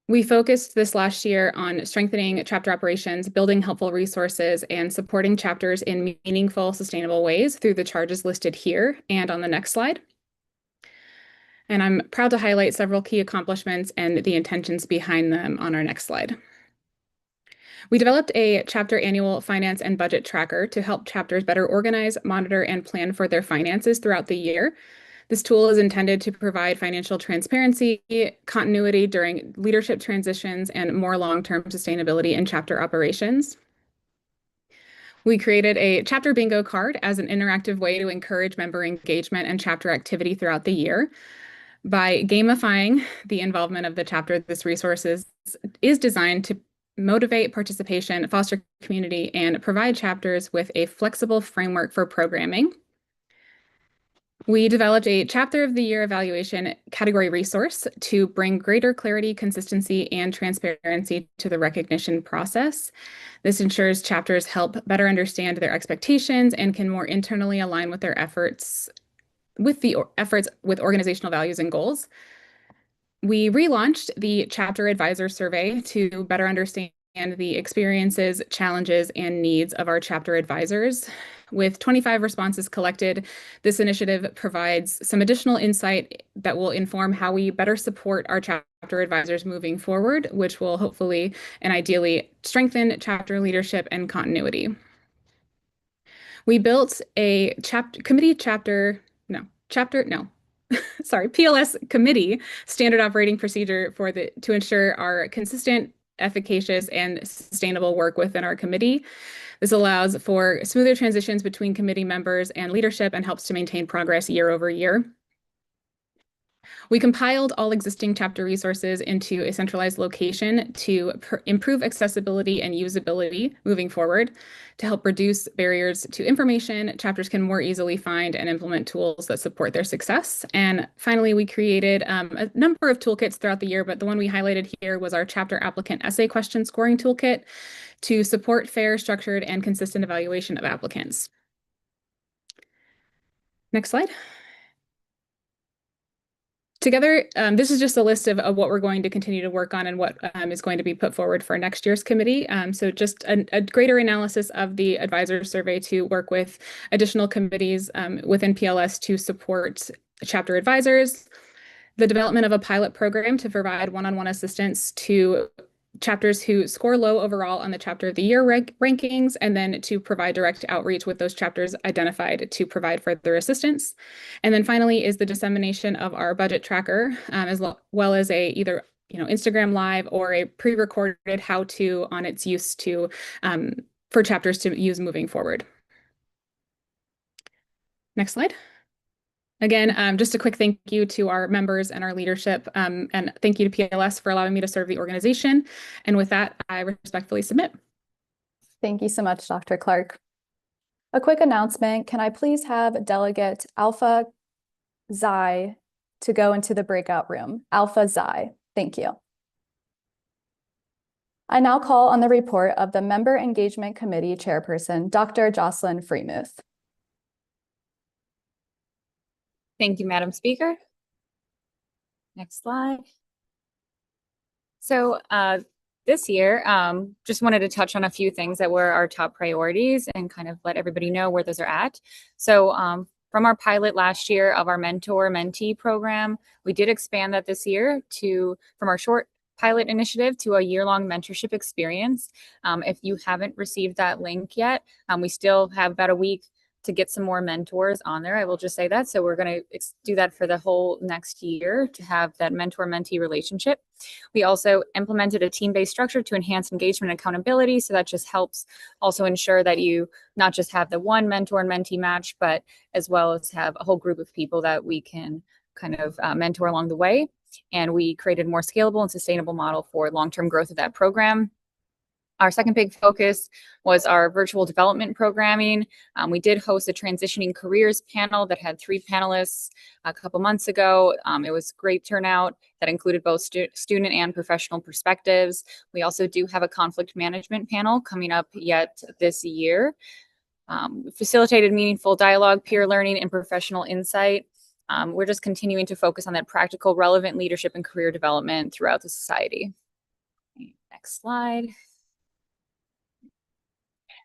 We focused this last year on strengthening chapter operations, building helpful resources, and supporting chapters in meaningful, sustainable ways through the charges listed here and on the next slide. And I'm proud to highlight several key accomplishments and the intentions behind them on our next slide. We developed a chapter annual finance and budget tracker to help chapters better organize, monitor, and plan for their finances throughout the year. This tool is intended to provide financial transparency, continuity during leadership transitions, and more long-term sustainability in chapter operations. We created a chapter bingo card as an interactive way to encourage member engagement and chapter activity throughout the year. By gamifying the involvement of the chapter, this resource is designed to motivate participation, foster community, and provide chapters with a flexible framework for programming. We developed a Chapter of the Year evaluation category resource to bring greater clarity, consistency, and transparency to the recognition process. This ensures chapters help better understand their expectations and can more internally align with their efforts with organizational values and goals. We relaunched the Chapter Advisor Survey to better understand the experiences, challenges, and needs of our chapter advisors. With 25 responses collected, this initiative provides some additional insight that will inform how we better support our chapter advisors moving forward, which will hopefully and ideally strengthen chapter leadership and continuity. We built a PLS committee standard operating procedure to ensure our consistent, efficacious, and sustainable work within our committee. This allows for smoother transitions between committee members and leadership and helps to maintain progress year over year. We compiled all existing chapter resources into a centralized location to improve accessibility and usability moving forward. To help reduce barriers to information, chapters can more easily find and implement tools that support their success. And finally, we created a number of toolkits throughout the year, but the one we highlighted here was our chapter applicant essay question scoring toolkit to support fair, structured, and consistent evaluation of applicants. Next slide. Together, this is just a list of what we're going to continue to work on and what is going to be put forward for next year's committee. So just a greater analysis of the advisor survey to work with additional committees within PLS to support chapter advisors, the development of a pilot program to provide one-on-one assistance to chapters who score low overall on the chapter of the year rankings, and then to provide direct outreach with those chapters identified to provide further assistance. And then finally is the dissemination of our budget tracker, as well as either Instagram Live or a pre-recorded how-to on its use for chapters to use moving forward. Next slide. Again, just a quick thank you to our members and our leadership, and thank you to PLS for allowing me to serve the organization. And with that, I respectfully submit. Thank you so much, Dr. Clark. A quick announcement, can I please have Delegate Alpha Xi to go into the breakout room? Alpha Xi, thank you. I now call on the report of the Member Engagement Committee Chairperson, Dr. Jocelyn Freemuth. Thank you, Madam Speaker. Next slide. So this year, just wanted to touch on a few things that were our top priorities and kind of let everybody know where those are at. So from our pilot last year of our mentor-mentee program, we did expand that this year from our short pilot initiative to a year-long mentorship experience. If you haven't received that link yet, we still have about a week to get some more mentors on there. I will just say that. So we're going to do that for the whole next year to have that mentor-mentee relationship. We also implemented a team-based structure to enhance engagement and accountability. So that just helps also ensure that you not just have the one mentor and mentee match, but as well as have a whole group of people that we can kind of mentor along the way. And we created a more scalable and sustainable model for long-term growth of that program. Our second big focus was our virtual development programming. We did host a transitioning careers panel that had 3 panelists a couple months ago. It was great turnout that included both student and professional perspectives. We also do have a conflict management panel coming up yet this year. Facilitated meaningful dialogue, peer learning, and professional insight. We're just continuing to focus on that practical, relevant leadership and career development throughout the society. Next slide.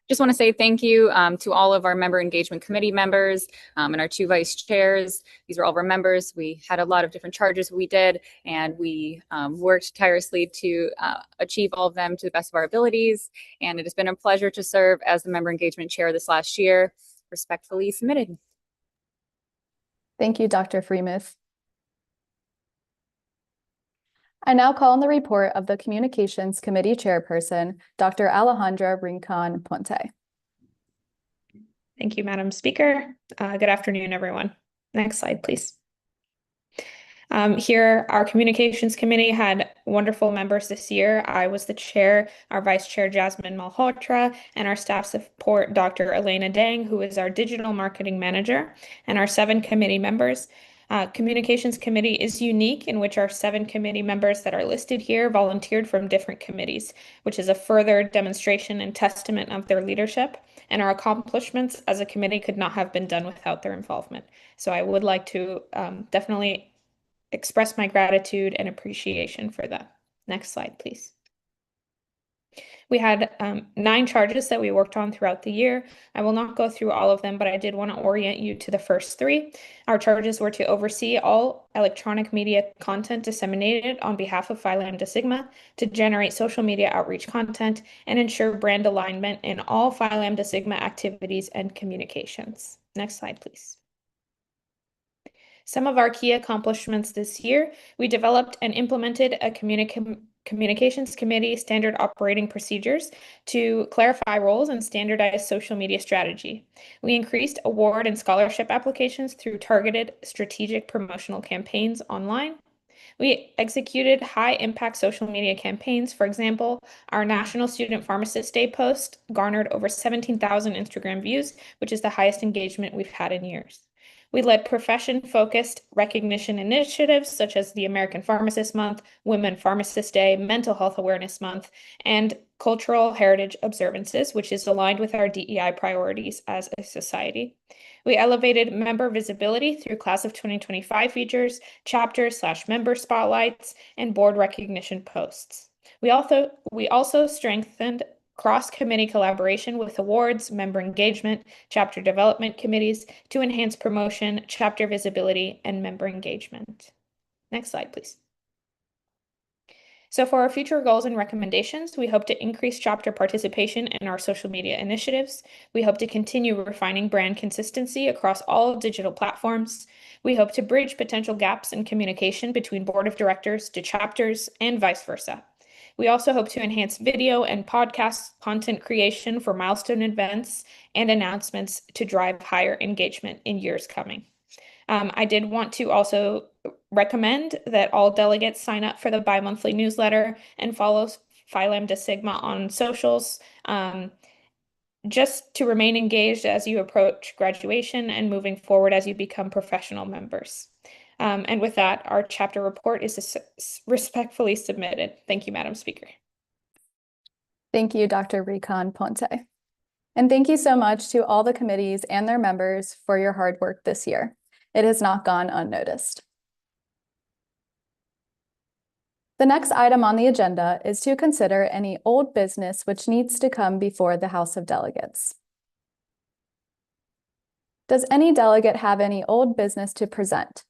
Just want to say thank you to all of our member engagement committee members and our 2 vice chairs. These were all of our members. We had a lot of different charges we did, and we worked tirelessly to achieve all of them to the best of our abilities. And it has been a pleasure to serve as the member engagement chair this last year. Respectfully submitted. Thank you, Dr. Freemuth. I now call on the report of the Communications Committee Chairperson, Dr. Alejandra Rincon Puente. Thank you, Madam Speaker. Good afternoon, everyone. Next slide, please. Here, our Communications Committee had wonderful members this year. I was the chair, our vice chair, Jasmine Malhotra, and our staff support, Dr. Elena Dang, who is our digital marketing manager, and our 7 committee members. Communications Committee is unique in which our 7 committee members that are listed here volunteered from different committees, which is a further demonstration and testament of their leadership, and our accomplishments as a committee could not have been done without their involvement. So I would like to definitely express my gratitude and appreciation for that. Next slide, please. We had 9 charges that we worked on throughout the year. I will not go through all of them, but I did want to orient you to the first 3. Our charges were to oversee all electronic media content disseminated on behalf of Phi Lambda Sigma, to generate social media outreach content, and ensure brand alignment in all Phi Lambda Sigma activities and communications. Next slide, please. Some of our key accomplishments this year: we developed and implemented a communications committee standard operating procedures to clarify roles and standardize social media strategy. We increased award and scholarship applications through targeted strategic promotional campaigns online. We executed high-impact social media campaigns. For example, our National Student Pharmacist Day post garnered over 17,000 Instagram views, which is the highest engagement we've had in years. We led profession-focused recognition initiatives such as the American Pharmacist Month, Women Pharmacist Day, Mental Health Awareness Month, and Cultural Heritage Observances, which is aligned with our DEI priorities as a society. We elevated member visibility through Class of 2025 features, chapter/member spotlights, and board recognition posts. We also strengthened cross-committee collaboration with awards, member engagement, chapter development committees to enhance promotion, chapter visibility, and member engagement. Next slide, please. So for our future goals and recommendations, we hope to increase chapter participation in our social media initiatives. We hope to continue refining brand consistency across all digital platforms. We hope to bridge potential gaps in communication between board of directors to chapters and vice versa. We also hope to enhance video and podcast content creation for milestone events and announcements to drive higher engagement in years coming. I did want to also recommend that all delegates sign up for the bi-monthly newsletter and follow Phi Lambda Sigma on socials, just to remain engaged as you approach graduation and moving forward as you become professional members. And with that, our chapter report is respectfully submitted. Thank you, Madam Speaker. Thank you, Dr. Recon Ponte. And thank you so much to all the committees and their members for your hard work this year. It has not gone unnoticed. The next item on the agenda is to consider any old business which needs to come before the House of Delegates. Does any delegate have any old business to present?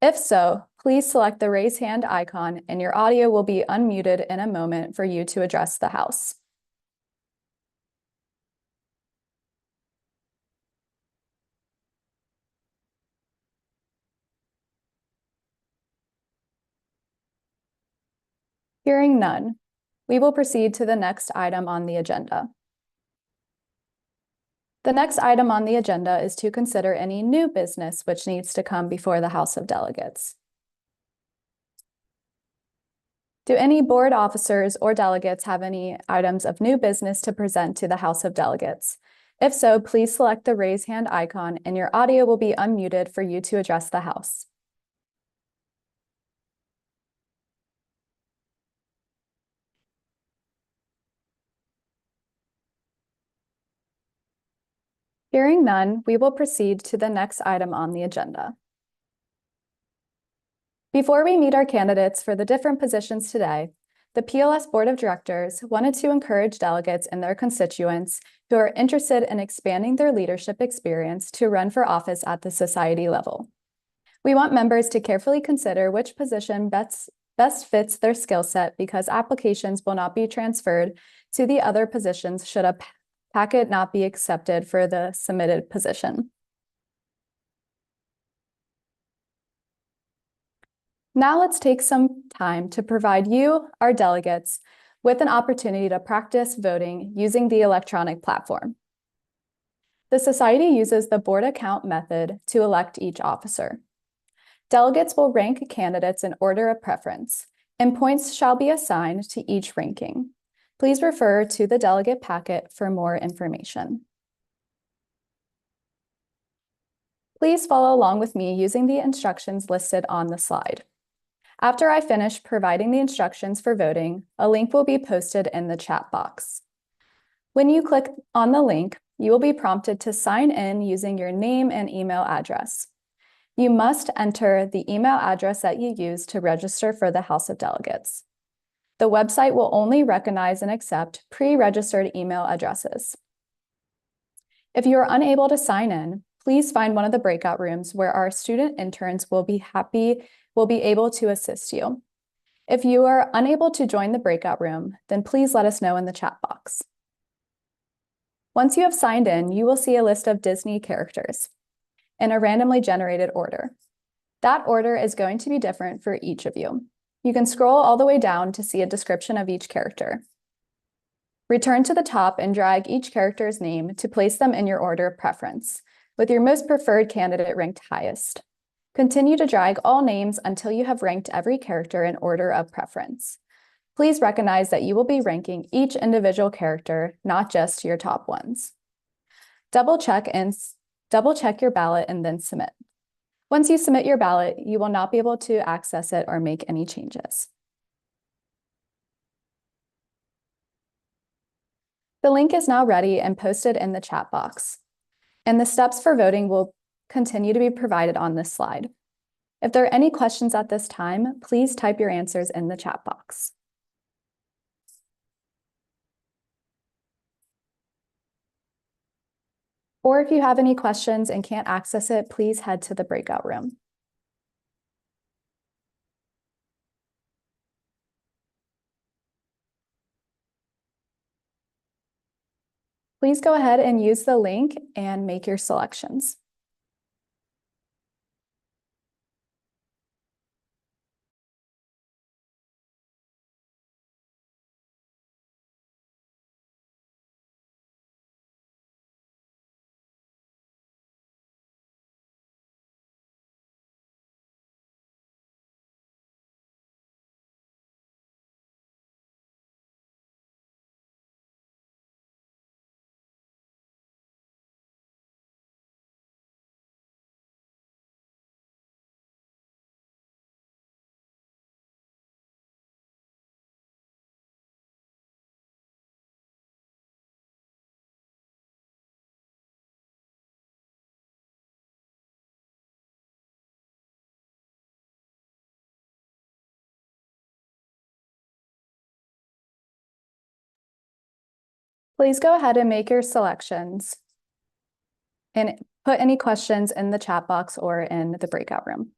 If so, please select the raise hand icon and your audio will be unmuted in a moment for you to address the House. Hearing none, we will proceed to the next item on the agenda. The next item on the agenda is to consider any new business which needs to come before the House of Delegates. Do any board officers or delegates have any items of new business to present to the House of Delegates? If so, please select the raise hand icon and your audio will be unmuted for you to address the House. Hearing none, we will proceed to the next item on the agenda. Before we meet our candidates for the different positions today, the PLS Board of Directors wanted to encourage delegates and their constituents who are interested in expanding their leadership experience to run for office at the society level. We want members to carefully consider which position best fits their skill set, because applications will not be transferred to the other positions should a packet not be accepted for the submitted position. Now let's take some time to provide you, our delegates, with an opportunity to practice voting using the electronic platform. The Society uses the board account method to elect each officer. Delegates will rank candidates in order of preference, and points shall be assigned to each ranking. Please refer to the delegate packet for more information. Please follow along with me using the instructions listed on the slide. After I finish providing the instructions for voting, a link will be posted in the chat box. When you click on the link, you will be prompted to sign in using your name and email address. You must enter the email address that you used to register for the House of Delegates. The website will only recognize and accept pre-registered email addresses. If you are unable to sign in, please find one of the breakout rooms where our student interns will be able to assist you. If you are unable to join the breakout room, then please let us know in the chat box. Once you have signed in, you will see a list of Disney characters in a randomly generated order. That order is going to be different for each of you. You can scroll all the way down to see a description of each character. Return to the top and drag each character's name to place them in your order of preference, with your most preferred candidate ranked highest. Continue to drag all names until you have ranked every character in order of preference. Please recognize that you will be ranking each individual character, not just your top ones. Double check your ballot and then submit. Once you submit your ballot, you will not be able to access it or make any changes. The link is now ready and posted in the chat box, and the steps for voting will continue to be provided on this slide. If there are any questions at this time, please type your answers in the chat box. Or if you have any questions and can't access it, please head to the breakout room. Please go ahead and use the link and make your selections. Please go ahead and make your selections and put any questions in the chat box or in the breakout room.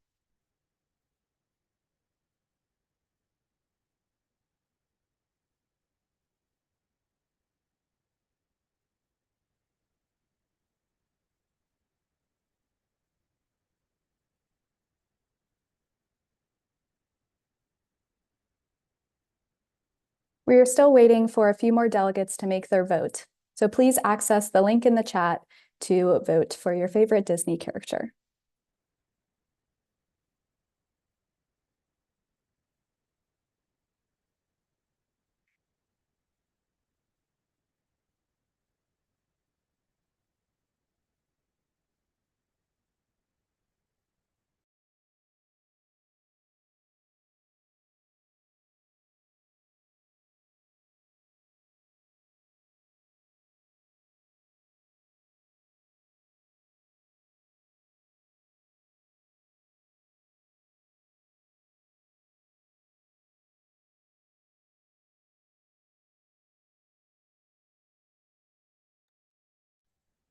We are still waiting for a few more delegates to make their vote, so please access the link in the chat to vote for your favorite Disney character.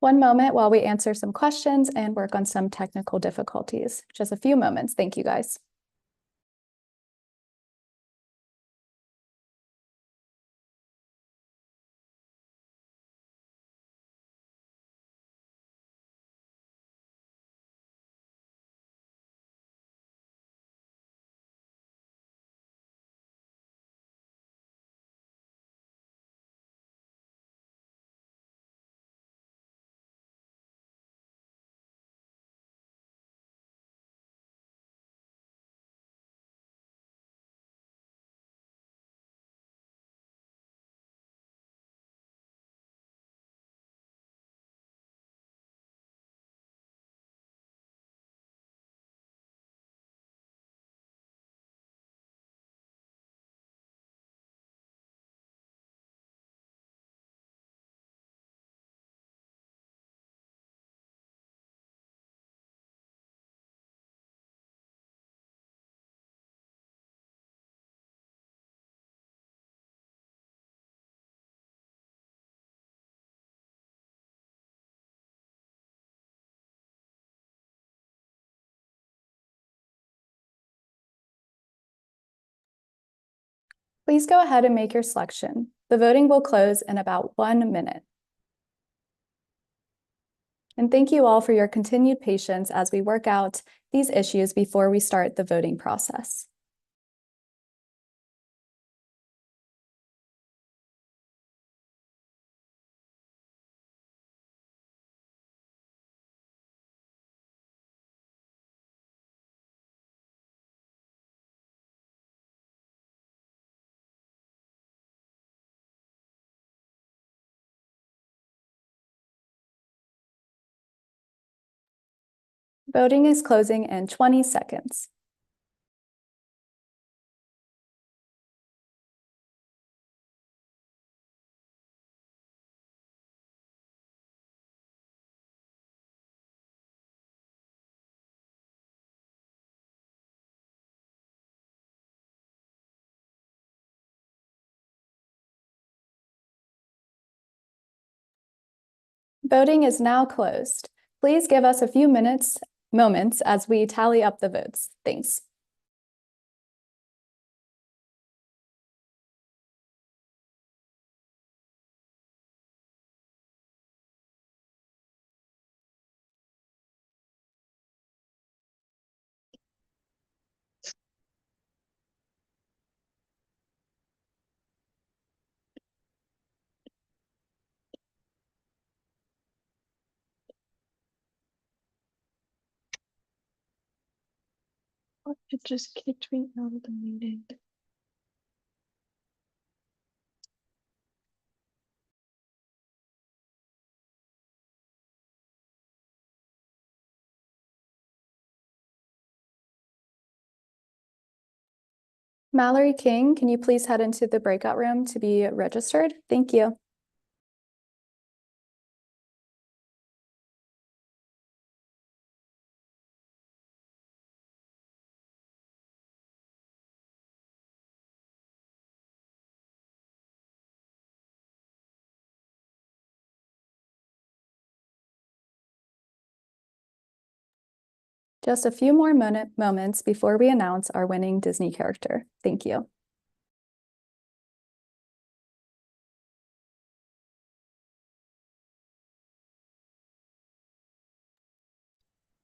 One moment while we answer some questions and work on some technical difficulties. Just a few moments. Thank you, guys. Please go ahead and make your selection. The voting will close in about 1 minute. And thank you all for your continued patience as we work out these issues before we start the voting process. Voting is closing in 20 seconds. Voting is now closed. Please give us a few moments as we tally up the votes. Thanks. It just kicked me out of the meeting. Mallory King, can you please head into the breakout room to be registered? Thank you. Just a few more moments before we announce our winning Disney character. Thank you.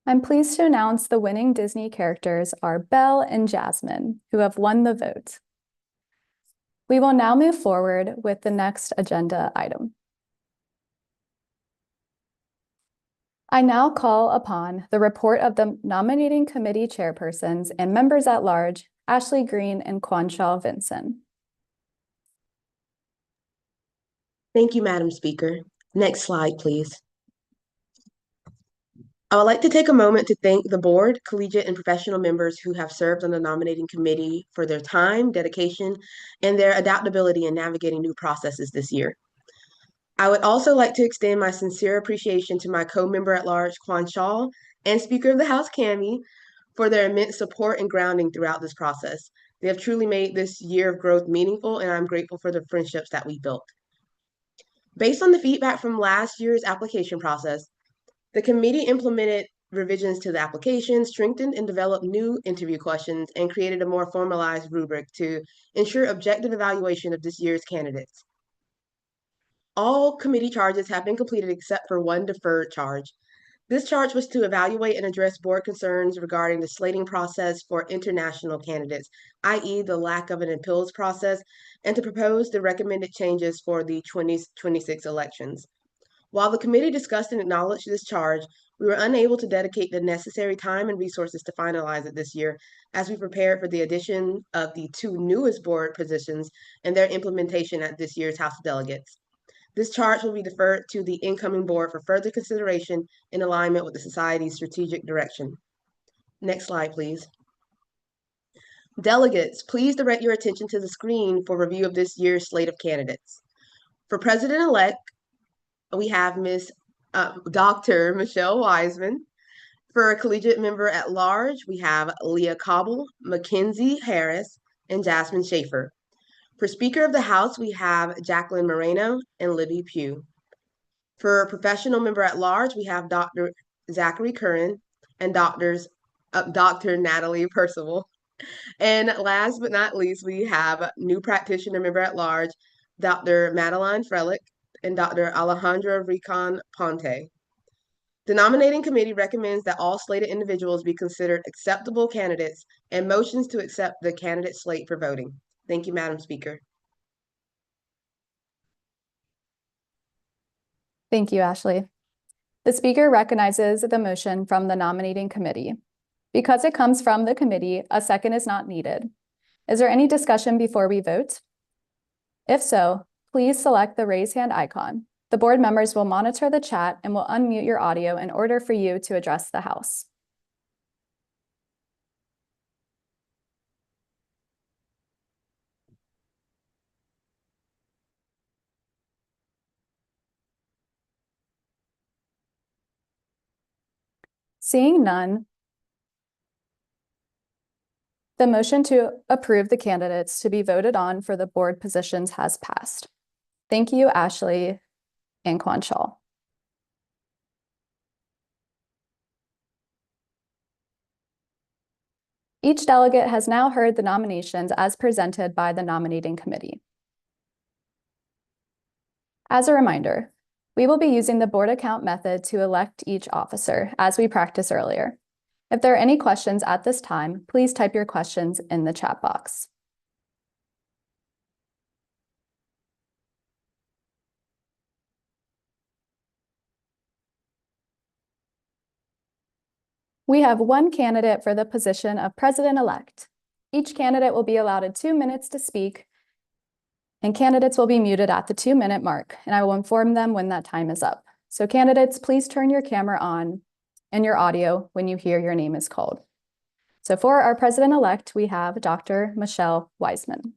I'm pleased to announce the winning Disney characters are Belle and Jasmine, who have won the vote. We will now move forward with the next agenda item. I now call upon the report of the nominating committee chairpersons and members at large, Ashley Green and Quanshaw Vinson. Thank you, Madam Speaker. Next slide, please. I would like to take a moment to thank the board, collegiate, and professional members who have served on the nominating committee for their time, dedication, and their adaptability in navigating new processes this year. I would also like to extend my sincere appreciation to my co-member at large, Quanshaw, and Speaker of the House, Cami, for their immense support and grounding throughout this process. They have truly made this year of growth meaningful, and I'm grateful for the friendships that we built. Based on the feedback from last year's application process, the committee implemented revisions to the application, strengthened and developed new interview questions, and created a more formalized rubric to ensure objective evaluation of this year's candidates. All committee charges have been completed except for one deferred charge. This charge was to evaluate and address board concerns regarding the slating process for international candidates, i.e. the lack of an appeals process, and to propose the recommended changes for the 2026 elections. While the committee discussed and acknowledged this charge, we were unable to dedicate the necessary time and resources to finalize it this year as we prepared for the addition of the two newest board positions and their implementation at this year's House of Delegates. This charge will be deferred to the incoming board for further consideration in alignment with the Society's strategic direction. Next slide, please. Delegates, please direct your attention to the screen for review of this year's slate of candidates. For President-elect, we have Dr. Michelle Wiseman. For a collegiate member at large, we have Leah Cobble, Mackenzie Harris, and Jasmine Schaefer. For Speaker of the House, we have Jacqueline Moreno and Libby Pugh. For a professional member at large, we have Dr. Zachary Curran and Dr. Natalie Percival. And last but not least, we have new practitioner member at large, Dr. Madeline Frelick and Dr. Alejandra Ricon Ponte. The nominating committee recommends that all slated individuals be considered acceptable candidates and motions to accept the candidate slate for voting. Thank you, Madam Speaker. Thank you, Ashley. The speaker recognizes the motion from the nominating committee. Because it comes from the committee, a second is not needed. Is there any discussion before we vote? If so, please select the raise hand icon. The board members will monitor the chat and will unmute your audio in order for you to address the House. Seeing none, the motion to approve the candidates to be voted on for the board positions has passed. Thank you, Ashley and Quanchal. Each delegate has now heard the nominations as presented by the nominating committee. As a reminder, we will be using the board account method to elect each officer, as we practiced earlier. If there are any questions at this time, please type your questions in the chat box. We have one candidate for the position of president-elect. Each candidate will be allotted 2 minutes to speak, and candidates will be muted at the 2-minute mark, and I will inform them when that time is up. So candidates, please turn your camera on and your audio when you hear your name is called. So for our president-elect, we have Dr. Michelle Wiseman.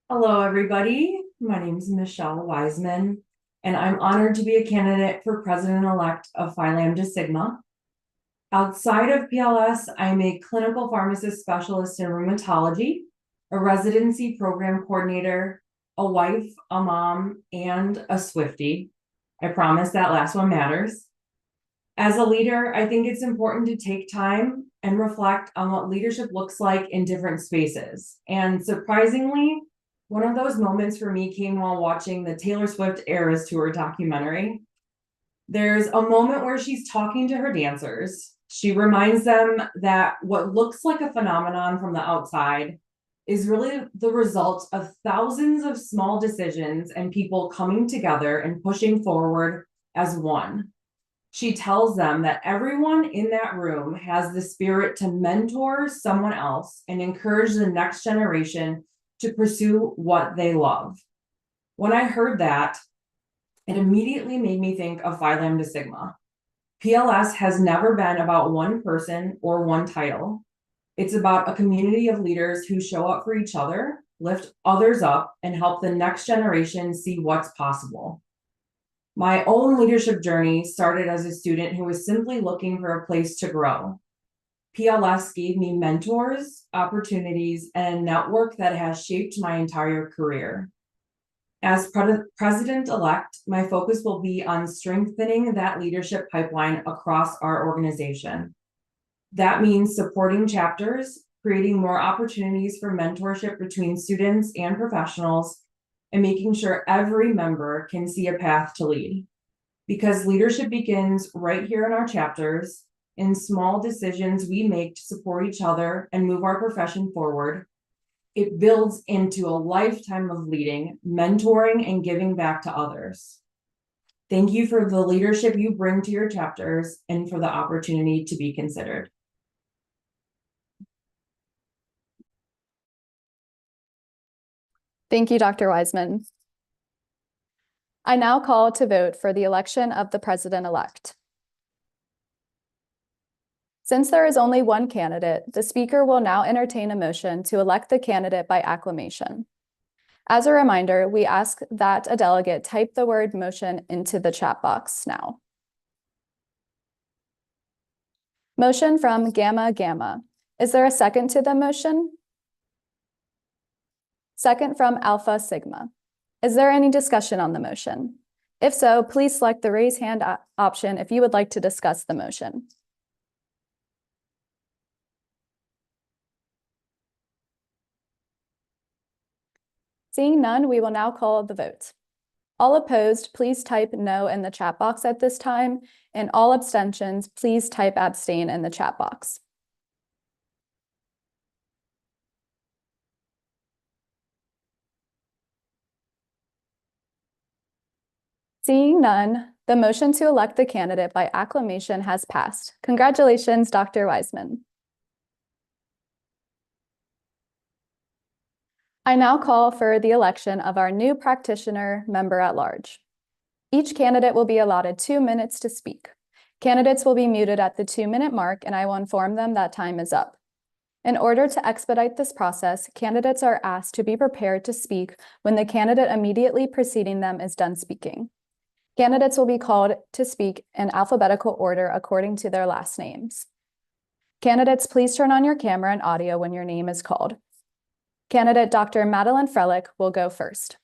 Hello, everybody. My name is Michelle Wiseman, and I'm honored to be a candidate for president-elect of Phi Lambda Sigma. Outside of PLS, I'm a clinical pharmacist specialist in rheumatology, a residency program coordinator, a wife, a mom, and a Swiftie. I promise that last one matters. As a leader, I think it's important to take time and reflect on what leadership looks like in different spaces. And surprisingly, one of those moments for me came while watching the Taylor Swift Eras Tour documentary. There's a moment where she's talking to her dancers. She reminds them that what looks like a phenomenon from the outside is really the result of thousands of small decisions and people coming together and pushing forward as one. She tells them that everyone in that room has the spirit to mentor someone else and encourage the next generation to pursue what they love. When I heard that, it immediately made me think of Phi Lambda Sigma. PLS has never been about one person or one title. It's about a community of leaders who show up for each other, lift others up, and help the next generation see what's possible. My own leadership journey started as a student who was simply looking for a place to grow. PLS gave me mentors, opportunities, and a network that has shaped my entire career. As president-elect, my focus will be on strengthening that leadership pipeline across our organization. That means supporting chapters, creating more opportunities for mentorship between students and professionals, and making sure every member can see a path to lead. Because leadership begins right here in our chapters, in small decisions we make to support each other and move our profession forward. It builds into a lifetime of leading, mentoring, and giving back to others. Thank you for the leadership you bring to your chapters and for the opportunity to be considered. Thank you, Dr. Wiseman. I now call to vote for the election of the president-elect. Since there is only one candidate, the speaker will now entertain a motion to elect the candidate by acclamation. As a reminder, we ask that a delegate type the word motion into the chat box now. Motion from Gamma Gamma. Is there a second to the motion? Second from Alpha Sigma. Is there any discussion on the motion? If so, please select the raise hand option if you would like to discuss the motion. Seeing none, we will now call the vote. All opposed, please type no in the chat box at this time, and all abstentions, please type abstain in the chat box. Seeing none, the motion to elect the candidate by acclamation has passed. Congratulations, Dr. Wiseman. I now call for the election of our new practitioner member at large. Each candidate will be allotted 2 minutes to speak. Candidates will be muted at the 2-minute mark, and I will inform them that time is up. In order to expedite this process, candidates are asked to be prepared to speak when the candidate immediately preceding them is done speaking. Candidates will be called to speak in alphabetical order according to their last names. Candidates, please turn on your camera and audio when your name is called. Candidate Dr. Madeline Frelick will go first.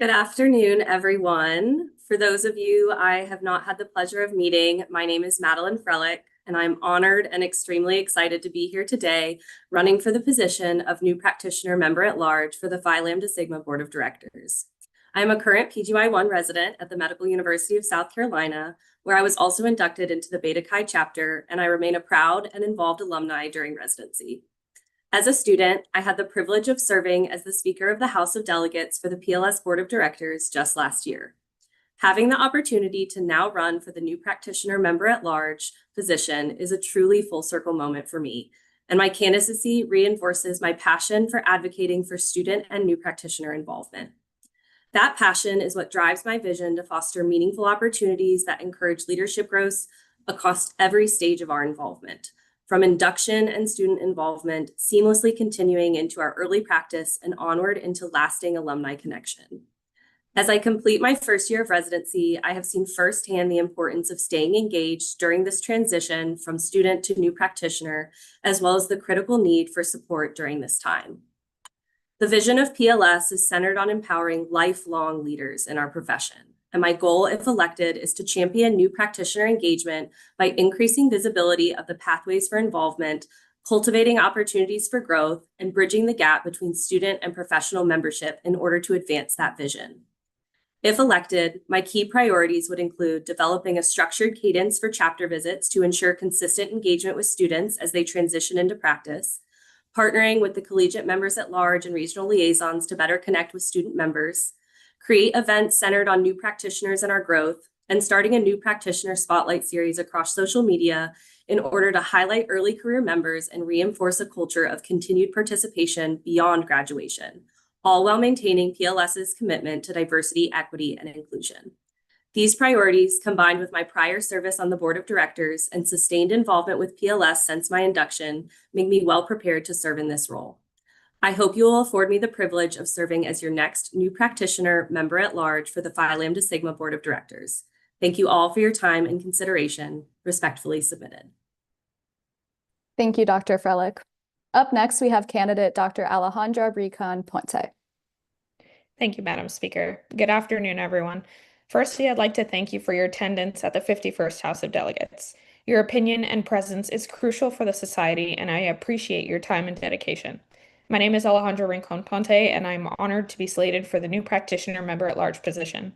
Good afternoon, everyone. For those of you I have not had the pleasure of meeting, my name is Madeline Frelick, and I'm honored and extremely excited to be here today running for the position of new practitioner member at large for the Phi Lambda Sigma Board of Directors. I am a current PGY1 resident at the Medical University of South Carolina, where I was also inducted into the Beta Chi chapter, and I remain a proud and involved alumni during residency. As a student, I had the privilege of serving as the Speaker of the House of Delegates for the PLS Board of Directors just last year. Having the opportunity to now run for the new practitioner member at large position is a truly full circle moment for me, and my candidacy reinforces my passion for advocating for student and new practitioner involvement. That passion is what drives my vision to foster meaningful opportunities that encourage leadership growth across every stage of our involvement, from induction and student involvement, seamlessly continuing into our early practice and onward into lasting alumni connection. As I complete my first year of residency, I have seen firsthand the importance of staying engaged during this transition from student to new practitioner, as well as the critical need for support during this time. The vision of PLS is centered on empowering lifelong leaders in our profession. And my goal, if elected, is to champion new practitioner engagement by increasing visibility of the pathways for involvement, cultivating opportunities for growth, and bridging the gap between student and professional membership in order to advance that vision. If elected, my key priorities would include developing a structured cadence for chapter visits to ensure consistent engagement with students as they transition into practice, partnering with the collegiate members at large and regional liaisons to better connect with student members, create events centered on new practitioners and our growth, and starting a new practitioner spotlight series across social media in order to highlight early career members and reinforce a culture of continued participation beyond graduation, all while maintaining PLS's commitment to diversity, equity, and inclusion. These priorities, combined with my prior service on the board of directors and sustained involvement with PLS since my induction, make me well prepared to serve in this role. I hope you will afford me the privilege of serving as your next new practitioner member at large for the Phi Lambda Sigma Board of Directors. Thank you all for your time and consideration. Respectfully submitted. Thank you, Dr. Frelick. Up next, we have candidate Dr. Alejandra Rincon Ponte. Thank you, Madam Speaker. Good afternoon, everyone. Firstly, I'd like to thank you for your attendance at the 51st House of Delegates. Your opinion and presence is crucial for the society, and I appreciate your time and dedication. My name is Alejandra Rincon Ponte, and I'm honored to be slated for the new practitioner member at large position.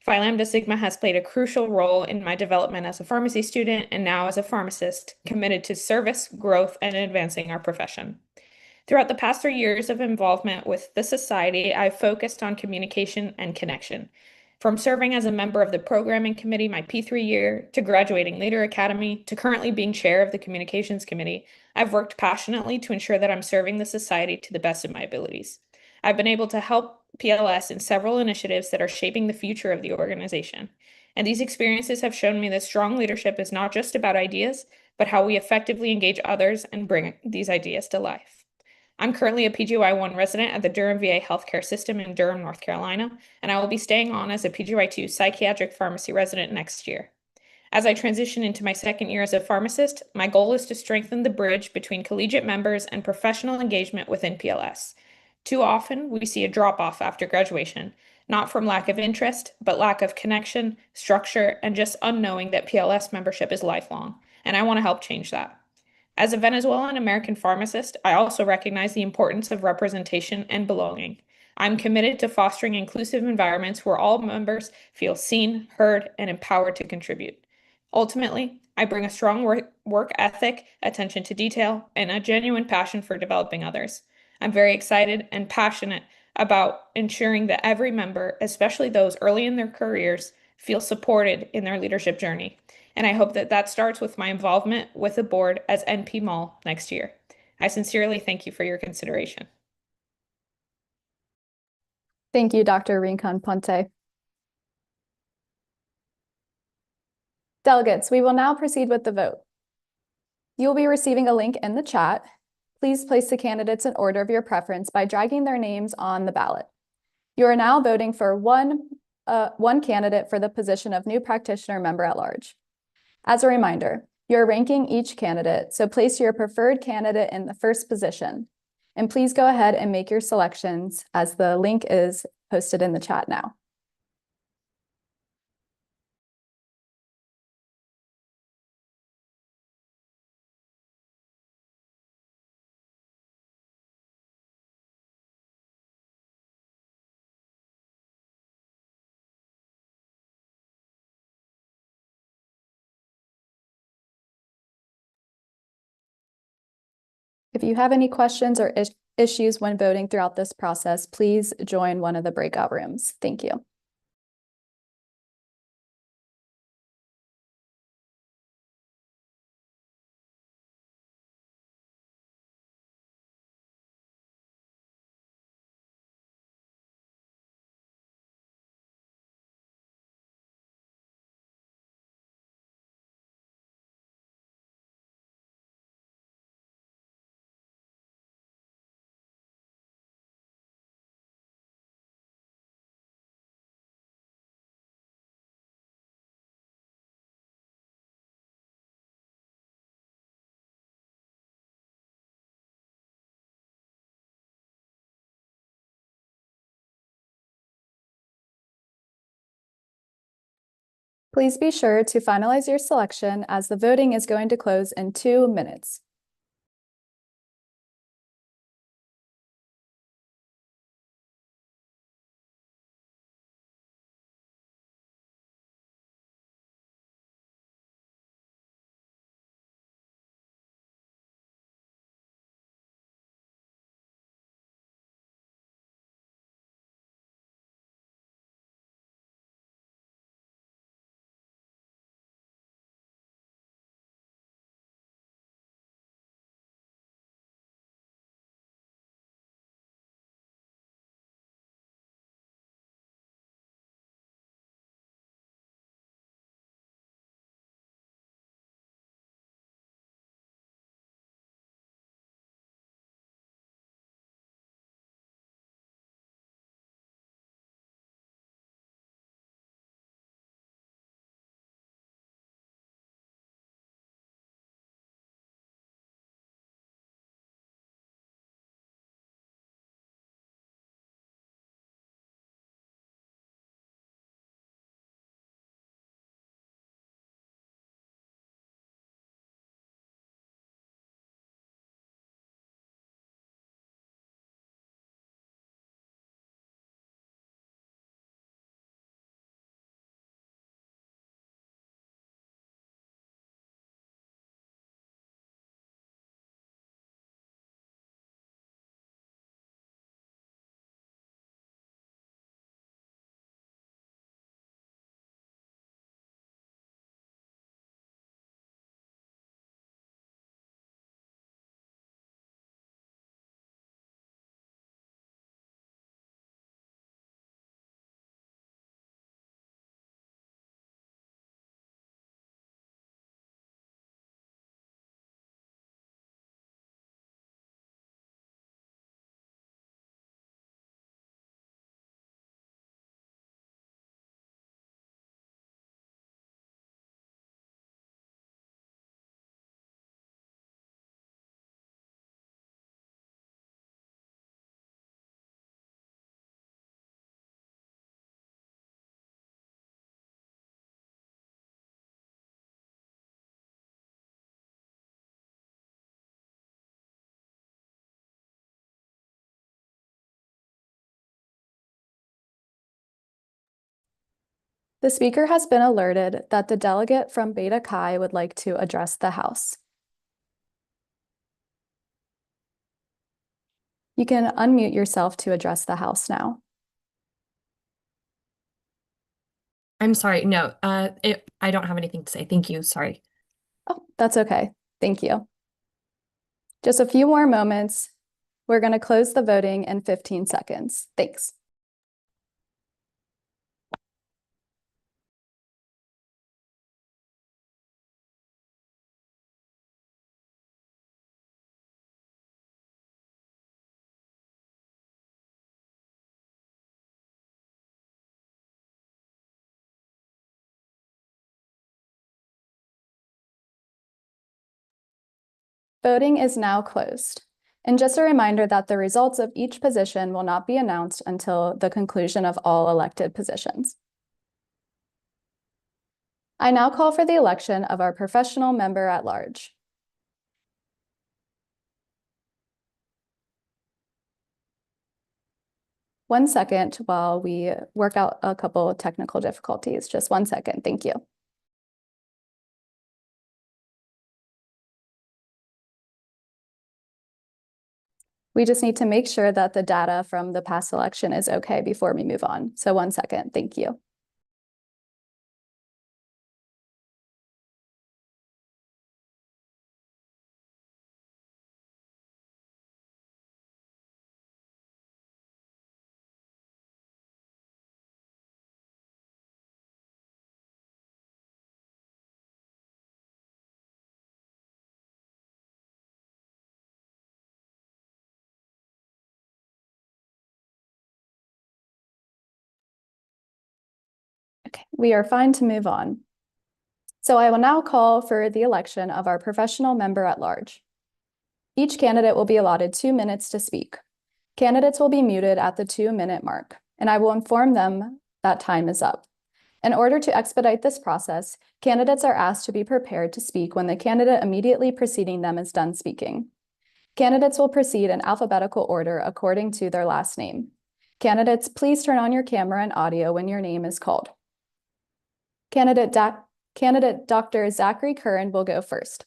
Phi Lambda Sigma has played a crucial role in my development as a pharmacy student and now as a pharmacist, committed to service, growth, and advancing our profession. Throughout the past 3 years of involvement with the society, I've focused on communication and connection. From serving as a member of the programming committee my P3 year, to graduating Leader Academy, to currently being chair of the communications committee, I've worked passionately to ensure that I'm serving the society to the best of my abilities. I've been able to help PLS in several initiatives that are shaping the future of the organization. And these experiences have shown me that strong leadership is not just about ideas, but how we effectively engage others and bring these ideas to life. I'm currently a PGY1 resident at the Durham VA Healthcare System in Durham, North Carolina, and I will be staying on as a PGY2 psychiatric pharmacy resident next year. As I transition into my second year as a pharmacist, my goal is to strengthen the bridge between collegiate members and professional engagement within PLS. Too often, we see a drop-off after graduation, not from lack of interest, but lack of connection, structure, and just unknowing that PLS membership is lifelong, and I want to help change that. As a Venezuelan American pharmacist, I also recognize the importance of representation and belonging. I'm committed to fostering inclusive environments where all members feel seen, heard, and empowered to contribute. Ultimately, I bring a strong work ethic, attention to detail, and a genuine passion for developing others. I'm very excited and passionate about ensuring that every member, especially those early in their careers, feel supported in their leadership journey. And I hope that starts with my involvement with the board as NP Mall next year. I sincerely thank you for your consideration. Thank you, Dr. Rincon Ponte. Delegates, we will now proceed with the vote. You will be receiving a link in the chat. Please place the candidates in order of your preference by dragging their names on the ballot. You are now voting for one candidate for the position of new practitioner member at large. As a reminder, you're ranking each candidate, so place your preferred candidate in the first position. And please go ahead and make your selections as the link is posted in the chat now. If you have any questions or issues when voting throughout this process, please join one of the breakout rooms. Thank you. Please be sure to finalize your selection as the voting is going to close in 2 minutes. The speaker has been alerted that the delegate from Beta Chi would like to address the House. You can unmute yourself to address the House now. I'm sorry. No, I don't have anything to say. Thank you. Sorry. Oh, that's okay. Thank you. Just a few more moments. We're going to close the voting in 15 seconds. Thanks. Voting is now closed. And just a reminder that the results of each position will not be announced until the conclusion of all elected positions. I now call for the election of our professional member at large. One second while we work out a couple of technical difficulties. Just 1 second. Thank you. We just need to make sure that the data from the past election is okay before we move on. So 1 second. Thank you. Okay, we are fine to move on. So I will now call for the election of our professional member at large. Each candidate will be allotted 2 minutes to speak. Candidates will be muted at the 2-minute mark, and I will inform them that time is up. In order to expedite this process, candidates are asked to be prepared to speak when the candidate immediately preceding them is done speaking. Candidates will proceed in alphabetical order according to their last name. Candidates, please turn on your camera and audio when your name is called. Candidate Dr. Zachary Curran will go first.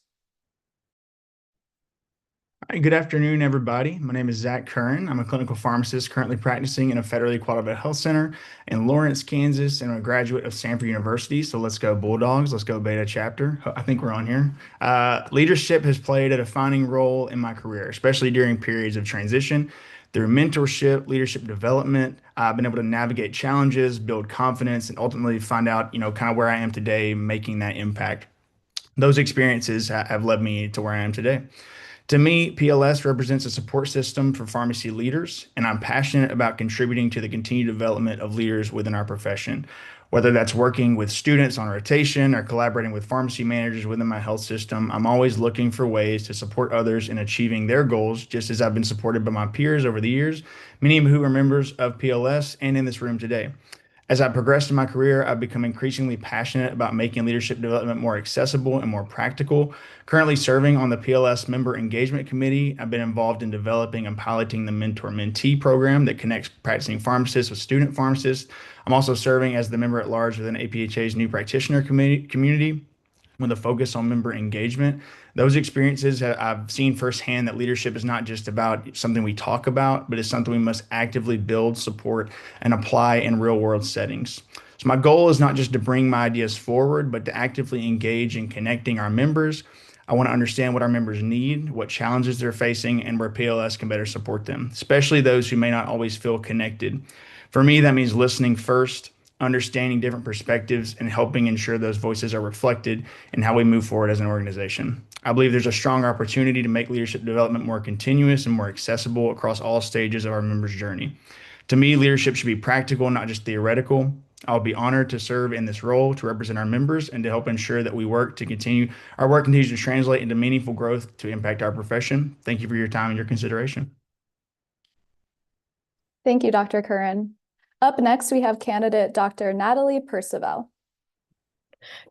Hi, good afternoon, everybody. My name is Zach Curran. I'm a clinical pharmacist currently practicing in a federally qualified health center in Lawrence, Kansas, and I'm a graduate of Stanford University. So let's go Bulldogs. Let's go Beta chapter. I think we're on here. Leadership has played a defining role in my career, especially during periods of transition. Through mentorship, leadership development, I've been able to navigate challenges, build confidence, and ultimately find out, kind of where I am today, making that impact. Those experiences have led me to where I am today. To me, PLS represents a support system for pharmacy leaders, and I'm passionate about contributing to the continued development of leaders within our profession. Whether that's working with students on rotation or collaborating with pharmacy managers within my health system, I'm always looking for ways to support others in achieving their goals, just as I've been supported by my peers over the years, many of who are members of PLS and in this room today. As I progressed in my career, I've become increasingly passionate about making leadership development more accessible and more practical. Currently serving on the PLS Member Engagement Committee, I've been involved in developing and piloting the Mentor-Mentee program that connects practicing pharmacists with student pharmacists. I'm also serving as the member at large within APHA's new practitioner community with a focus on member engagement. Those experiences, I've seen firsthand that leadership is not just about something we talk about, but it's something we must actively build, support, and apply in real world settings. So my goal is not just to bring my ideas forward, but to actively engage in connecting our members. I want to understand what our members need, what challenges they're facing, and where PLS can better support them, especially those who may not always feel connected. For me, that means listening first, understanding different perspectives, and helping ensure those voices are reflected in how we move forward as an organization. I believe there's a strong opportunity to make leadership development more continuous and more accessible across all stages of our members' journey. To me, leadership should be practical, not just theoretical. I'll be honored to serve in this role to represent our members and to help ensure that our work continues to translate into meaningful growth to impact our profession. Thank you for your time and your consideration. Thank you, Dr. Curran. Up next, we have candidate Dr. Natalie Percival.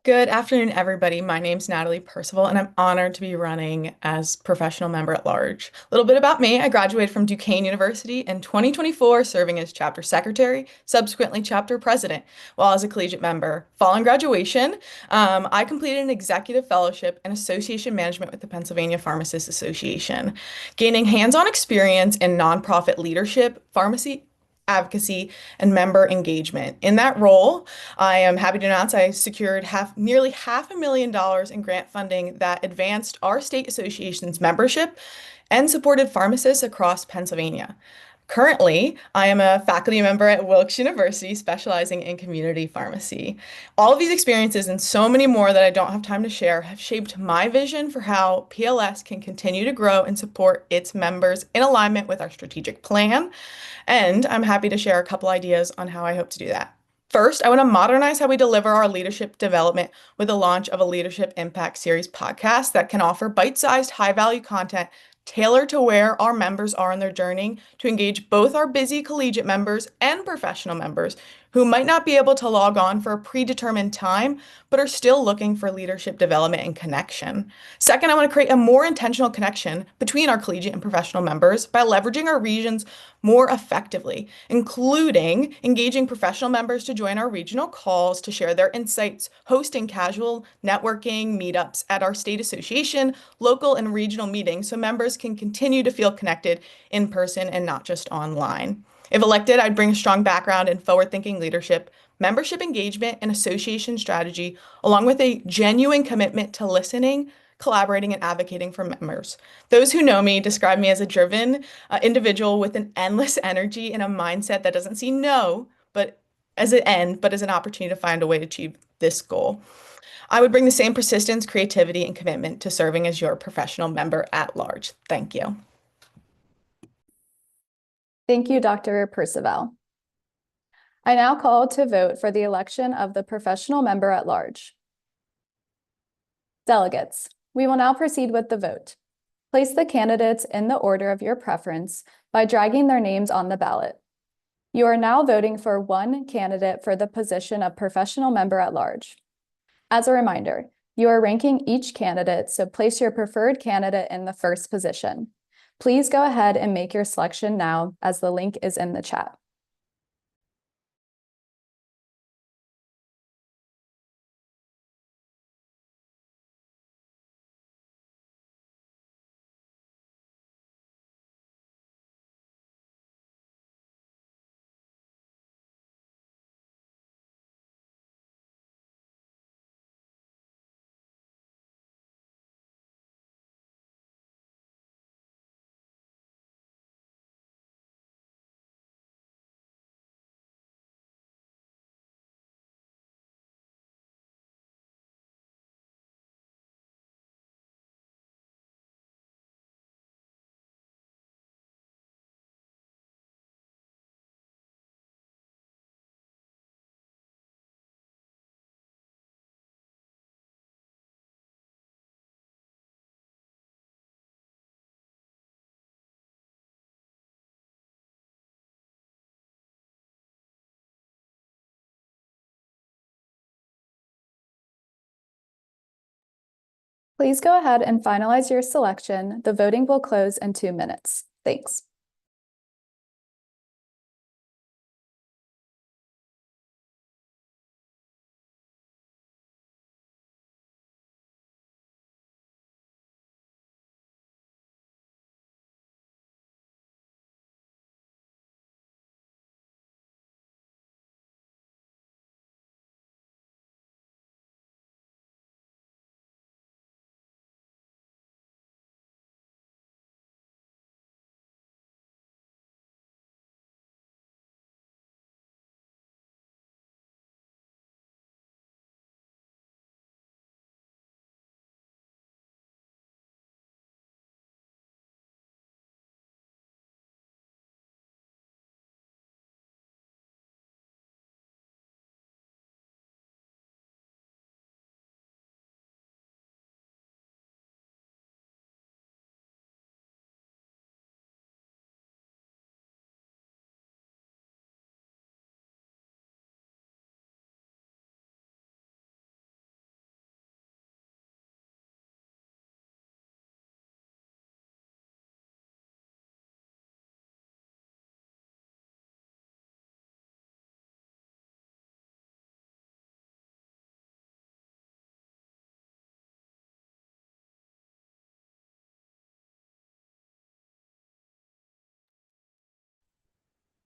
Good afternoon, everybody. My name's Natalie Percival, and I'm honored to be running as professional member at large. A little bit about me. I graduated from Duquesne University in 2024, serving as chapter secretary, subsequently chapter president, while as a collegiate member. Following graduation, I completed an executive fellowship in association management with the Pennsylvania Pharmacists Association, gaining hands-on experience in nonprofit leadership, pharmacy advocacy, and member engagement. In that role, I am happy to announce I secured nearly $500,000 in grant funding that advanced our state association's membership and supported pharmacists across Pennsylvania. Currently, I am a faculty member at Wilkes University specializing in community pharmacy. All of these experiences and so many more that I don't have time to share have shaped my vision for how PLS can continue to grow and support its members in alignment with our strategic plan. And I'm happy to share a couple ideas on how I hope to do that. First, I want to modernize how we deliver our leadership development with the launch of a Leadership Impact Series podcast that can offer bite-sized, high-value content tailored to where our members are in their journey to engage both our busy collegiate members and professional members who might not be able to log on for a predetermined time, but are still looking for leadership development and connection. Second, I want to create a more intentional connection between our collegiate and professional members by leveraging our regions more effectively, including engaging professional members to join our regional calls to share their insights, hosting casual networking meetups at our state association, local and regional meetings so members can continue to feel connected in person and not just online. If elected, I'd bring a strong background in forward-thinking leadership, membership engagement, and association strategy, along with a genuine commitment to listening, collaborating, and advocating for members. Those who know me describe me as a driven individual with an endless energy and a mindset that doesn't see no, but as an end, but as an opportunity to find a way to achieve this goal. I would bring the same persistence, creativity, and commitment to serving as your professional member at large. Thank you. Thank you, Dr. Percival. I now call to vote for the election of the professional member at large. Delegates, we will now proceed with the vote. Place the candidates in the order of your preference by dragging their names on the ballot. You are now voting for one candidate for the position of professional member at large. As a reminder, you are ranking each candidate, so place your preferred candidate in the first position. Please go ahead and make your selection now as the link is in the chat. Please go ahead and finalize your selection. The voting will close in 2 minutes. Thanks.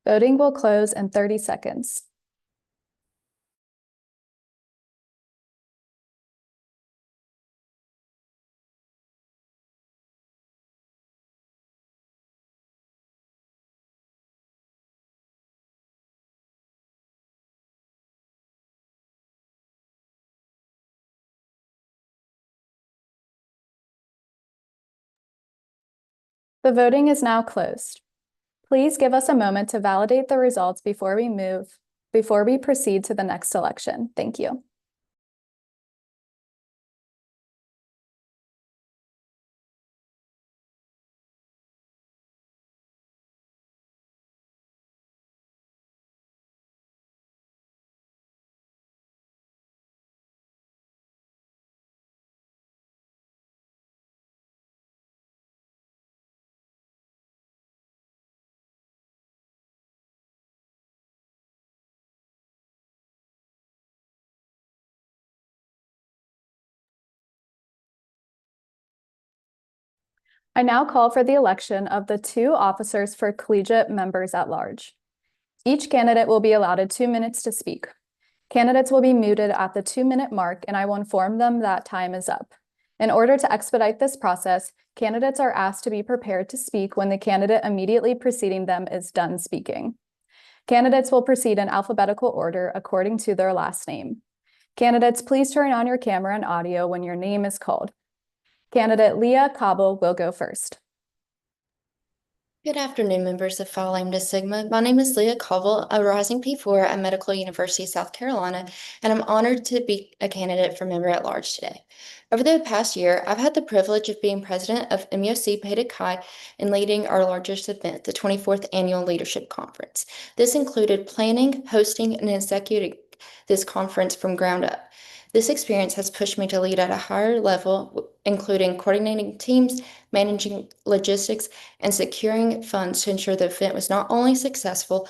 Voting will close in 30 seconds. The voting is now closed. Please give us a moment to validate the results before we proceed to the next election. Thank you. I now call for the election of the 2 officers for collegiate members at large. Each candidate will be allotted 2 minutes to speak. Candidates will be muted at the 2-minute mark, and I will inform them that time is up. In order to expedite this process, candidates are asked to be prepared to speak when the candidate immediately preceding them is done speaking. Candidates will proceed in alphabetical order according to their last name. Candidates, please turn on your camera and audio when your name is called. Candidate Leah Cobble will go first. Good afternoon, members of Phi Lambda Sigma. My name is Leah Cobble, a rising P4 at Medical University of South Carolina, and I'm honored to be a candidate for member at large today. Over the past year, I've had the privilege of being president of MUSC Beta Chi and leading our largest event, the 24th Annual Leadership Conference. This included planning, hosting, and executing this conference from ground up. This experience has pushed me to lead at a higher level, including coordinating teams, managing logistics, and securing funds to ensure the event was not only successful,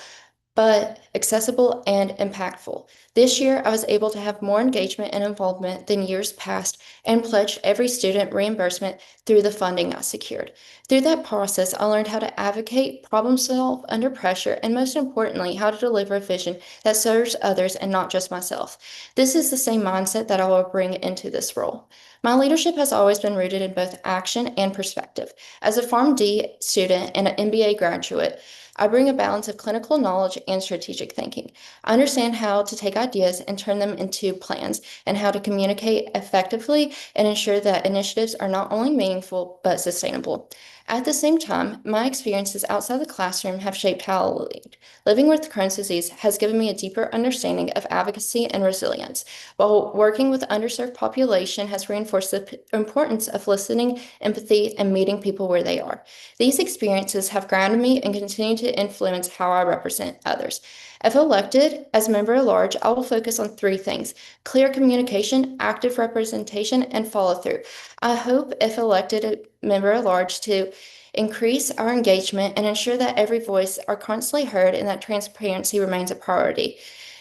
but accessible and impactful. This year, I was able to have more engagement and involvement than years past and pledged every student reimbursement through the funding I secured. Through that process, I learned how to advocate, problem solve under pressure, and most importantly, how to deliver a vision that serves others and not just myself. This is the same mindset that I will bring into this role. My leadership has always been rooted in both action and perspective. As a PharmD student and an MBA graduate, I bring a balance of clinical knowledge and strategic thinking. I understand how to take ideas and turn them into plans and how to communicate effectively and ensure that initiatives are not only meaningful, but sustainable. At the same time, my experiences outside the classroom have shaped how I lead. Living with Crohn's disease has given me a deeper understanding of advocacy and resilience, while working with underserved population has reinforced the importance of listening, empathy, and meeting people where they are. These experiences have grounded me and continue to influence how I represent others. If elected as member at large, I will focus on 3 things: clear communication, active representation, and follow-through. I hope, if elected a member at large, to increase our engagement and ensure that every voice are constantly heard and that transparency remains a priority.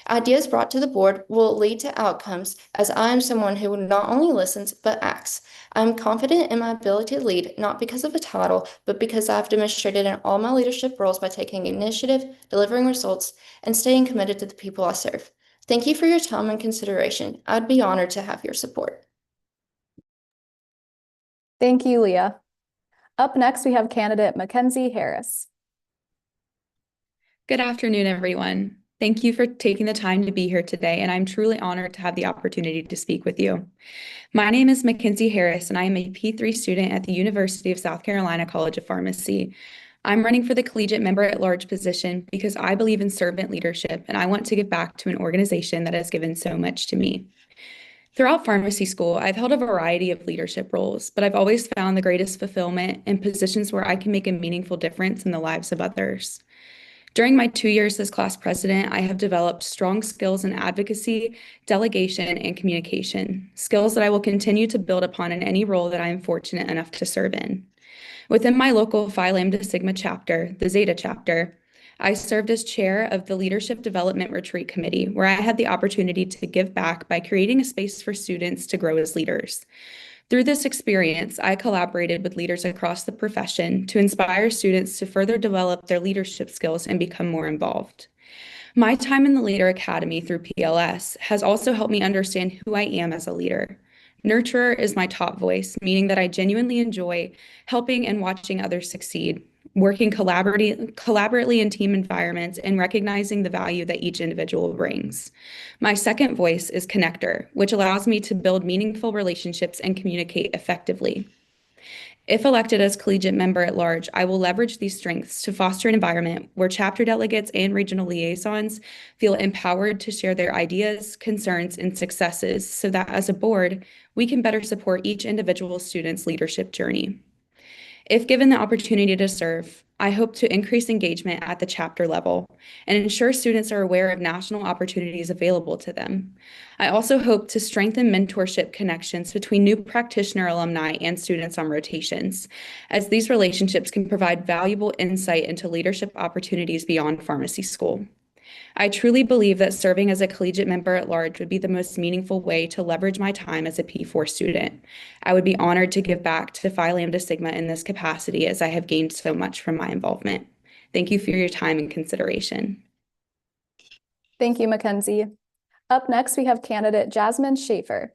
Ideas brought to the board will lead to outcomes, as I am someone who not only listens but acts. I am confident in my ability to lead, not because of a title, but because I've demonstrated in all my leadership roles by taking initiative, delivering results, and staying committed to the people I serve. Thank you for your time and consideration. I'd be honored to have your support. Thank you, Leah. Up next, we have candidate Mackenzie Harris. Good afternoon, everyone. Thank you for taking the time to be here today, and I'm truly honored to have the opportunity to speak with you. My name is Mackenzie Harris, and I am a P3 student at the University of South Carolina College of Pharmacy. I'm running for the collegiate member at large position because I believe in servant leadership, and I want to give back to an organization that has given so much to me. Throughout pharmacy school, I've held a variety of leadership roles, but I've always found the greatest fulfillment in positions where I can make a meaningful difference in the lives of others. During my 2 years as class president, I have developed strong skills in advocacy, delegation, and communication, skills that I will continue to build upon in any role that I am fortunate enough to serve in. Within my local Phi Lambda Sigma chapter, the Zeta chapter, I served as chair of the Leadership Development Retreat Committee, where I had the opportunity to give back by creating a space for students to grow as leaders. Through this experience, I collaborated with leaders across the profession to inspire students to further develop their leadership skills and become more involved. My time in the Leader Academy through PLS has also helped me understand who I am as a leader. Nurturer is my top voice, meaning that I genuinely enjoy helping and watching others succeed, working collaboratively in team environments, and recognizing the value that each individual brings. My second voice is connector, which allows me to build meaningful relationships and communicate effectively. If elected as collegiate member at large, I will leverage these strengths to foster an environment where chapter delegates and regional liaisons feel empowered to share their ideas, concerns, and successes so that as a board, we can better support each individual student's leadership journey. If given the opportunity to serve, I hope to increase engagement at the chapter level and ensure students are aware of national opportunities available to them. I also hope to strengthen mentorship connections between new practitioner alumni and students on rotations, as these relationships can provide valuable insight into leadership opportunities beyond pharmacy school. I truly believe that serving as a collegiate member at large would be the most meaningful way to leverage my time as a P4 student. I would be honored to give back to Phi Lambda Sigma in this capacity as I have gained so much from my involvement. Thank you for your time and consideration. Thank you, Mackenzie. Up next, we have candidate Jasmine Schaefer.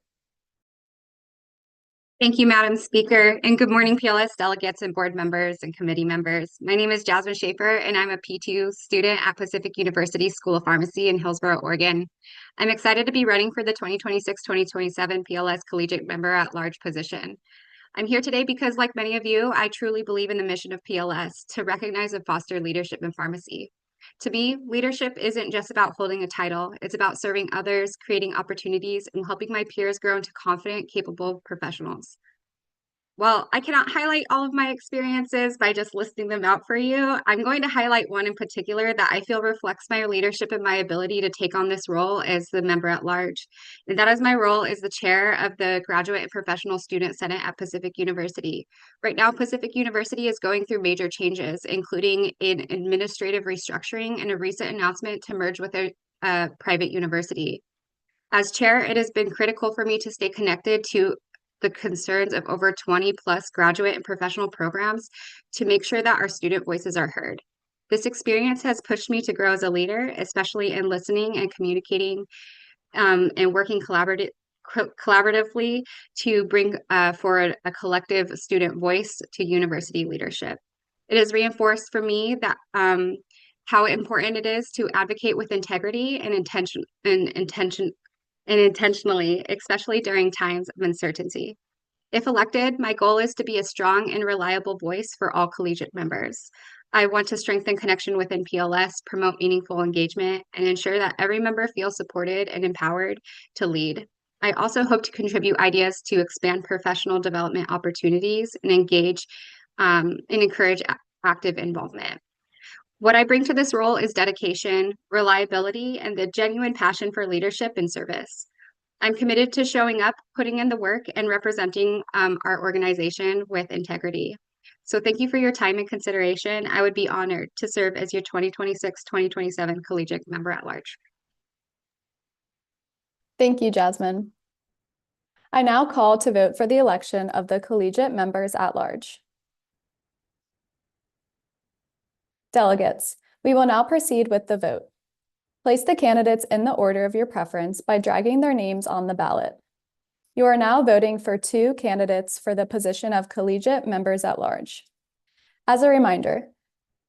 Thank you, Madam Speaker, and good morning, PLS delegates and board members and committee members. My name is Jasmine Schaefer, and I'm a P2 student at Pacific University School of Pharmacy in Hillsboro, Oregon. I'm excited to be running for the 2026-2027 PLS Collegiate Member at Large position. I'm here today because, like many of you, I truly believe in the mission of PLS to recognize and foster leadership in pharmacy. To me, leadership isn't just about holding a title, it's about serving others, creating opportunities, and helping my peers grow into confident, capable professionals. While I cannot highlight all of my experiences by just listing them out for you, I'm going to highlight one in particular that I feel reflects my leadership and my ability to take on this role as the member at large. And that is my role as the chair of the Graduate and Professional Student Senate at Pacific University. Right now, Pacific University is going through major changes, including an administrative restructuring and a recent announcement to merge with a private university. As chair, it has been critical for me to stay connected to the concerns of over 20 plus graduate and professional programs to make sure that our student voices are heard. This experience has pushed me to grow as a leader, especially in listening and communicating and working collaboratively to bring forward a collective student voice to university leadership. It has reinforced for me that how important it is to advocate with integrity and intentionally, especially during times of uncertainty. If elected, my goal is to be a strong and reliable voice for all collegiate members. I want to strengthen connection within PLS, promote meaningful engagement, and ensure that every member feels supported and empowered to lead. I also hope to contribute ideas to expand professional development opportunities and engage and encourage active involvement. What I bring to this role is dedication, reliability, and the genuine passion for leadership and service. I'm committed to showing up, putting in the work, and representing our organization with integrity. So thank you for your time and consideration. I would be honored to serve as your 2026-2027 collegiate member at large. Thank you, Jasmine. I now call to vote for the election of the collegiate members at large. Delegates, we will now proceed with the vote. Place the candidates in the order of your preference by dragging their names on the ballot. You are now voting for 2 candidates for the position of collegiate members at large. As a reminder,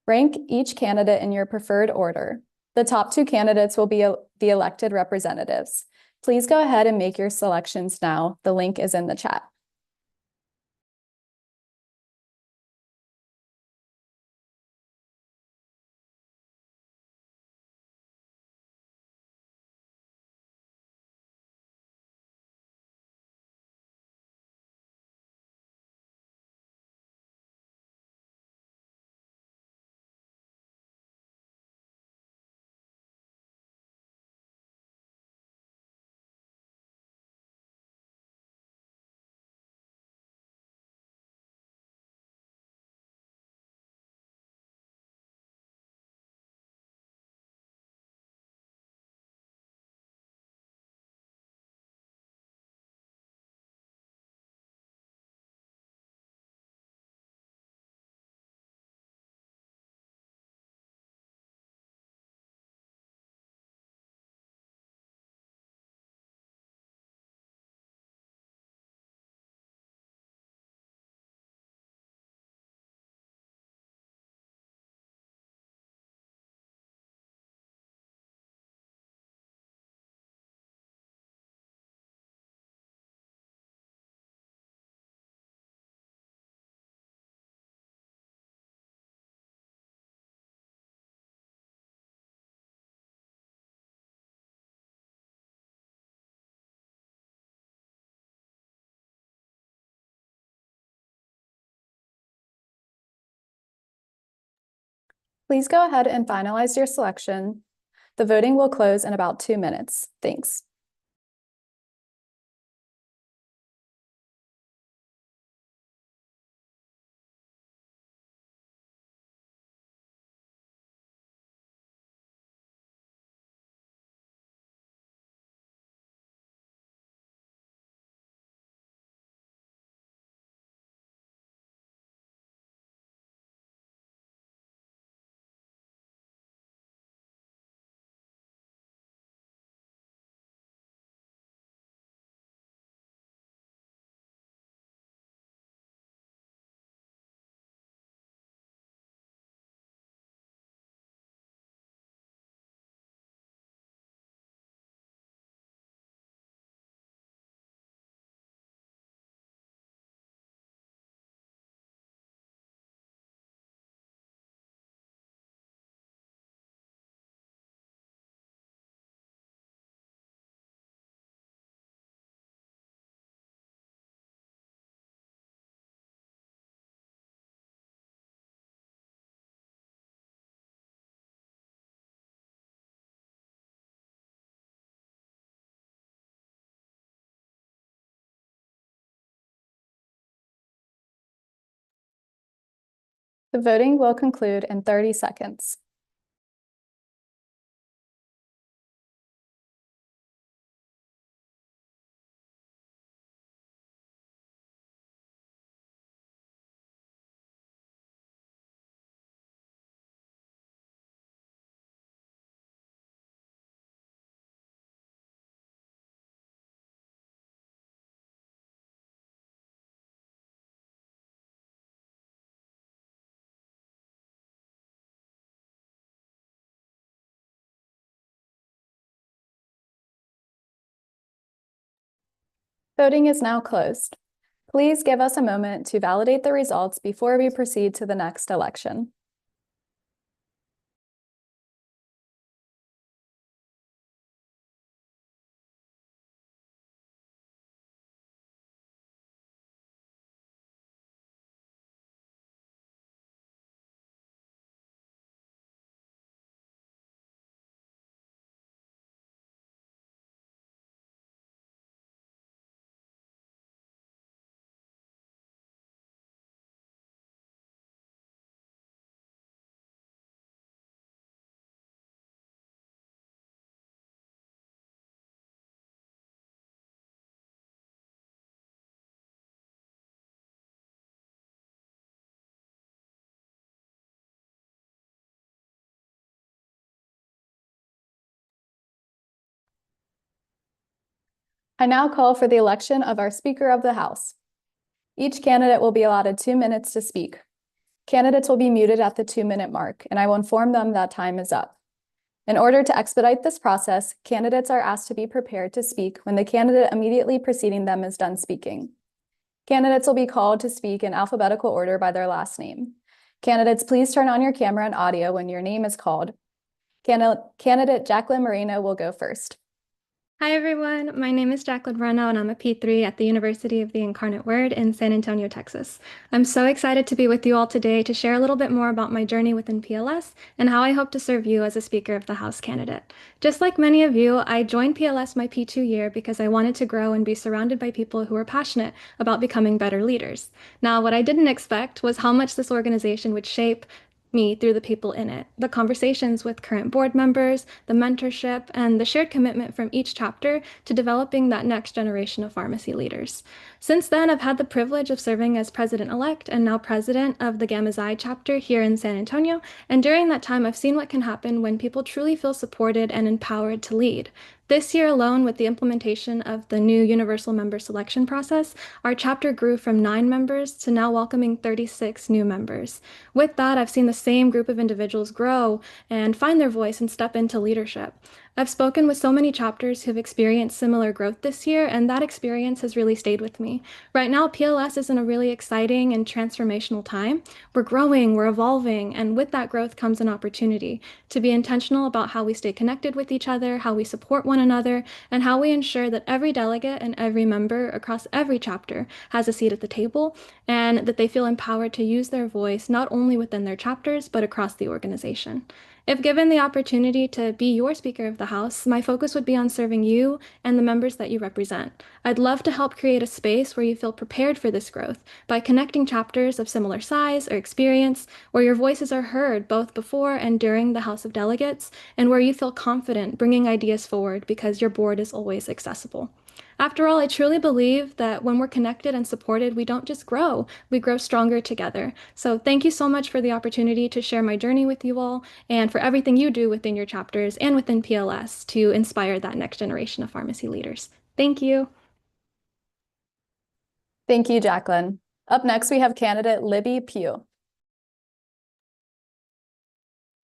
rank each candidate in your preferred order. The top 2 candidates will be the elected representatives. Please go ahead and make your selections now. The link is in the chat. Please go ahead and finalize your selection. The voting will close in about 2 minutes. Thanks. The voting will conclude in 30 seconds. Voting is now closed. Please give us a moment to validate the results before we proceed to the next election. I now call for the election of our Speaker of the House. Each candidate will be allotted 2 minutes to speak. Candidates will be muted at the 2-minute mark, and I will inform them that time is up. In order to expedite this process, candidates are asked to be prepared to speak when the candidate immediately preceding them is done speaking. Candidates will be called to speak in alphabetical order by their last name. Candidates, please turn on your camera and audio when your name is called. Candidate Jacqueline Moreno will go first. Hi everyone, my name is Jacqueline Moreno and I'm a P3 at the University of the Incarnate Word in San Antonio, Texas. I'm so excited to be with you all today to share a little bit more about my journey within PLS and how I hope to serve you as a Speaker of the House candidate. Just like many of you, I joined PLS my P2 year because I wanted to grow and be surrounded by people who are passionate about becoming better leaders. Now, what I didn't expect was how much this organization would shape me through the people in it, the conversations with current board members, the mentorship, and the shared commitment from each chapter to developing that next generation of pharmacy leaders. Since then, I've had the privilege of serving as president-elect and now president of the Gamma Xi chapter here in San Antonio, and during that time, I've seen what can happen when people truly feel supported and empowered to lead. This year alone, with the implementation of the new universal member selection process, our chapter grew from 9 members to now welcoming 36 new members. With that, I've seen the same group of individuals grow and find their voice and step into leadership. I've spoken with so many chapters who've experienced similar growth this year, and that experience has really stayed with me. Right now, PLS is in a really exciting and transformational time. We're growing, we're evolving, and with that growth comes an opportunity to be intentional about how we stay connected with each other, how we support one another, and how we ensure that every delegate and every member across every chapter has a seat at the table and that they feel empowered to use their voice not only within their chapters, but across the organization. If given the opportunity to be your Speaker of the House, my focus would be on serving you and the members that you represent. I'd love to help create a space where you feel prepared for this growth by connecting chapters of similar size or experience, where your voices are heard both before and during the House of Delegates, and where you feel confident bringing ideas forward because your board is always accessible. After all, I truly believe that when we're connected and supported, we don't just grow, we grow stronger together. So thank you so much for the opportunity to share my journey with you all and for everything you do within your chapters and within PLS to inspire that next generation of pharmacy leaders. Thank you. Thank you, Jacqueline. Up next, we have candidate Libby Pugh.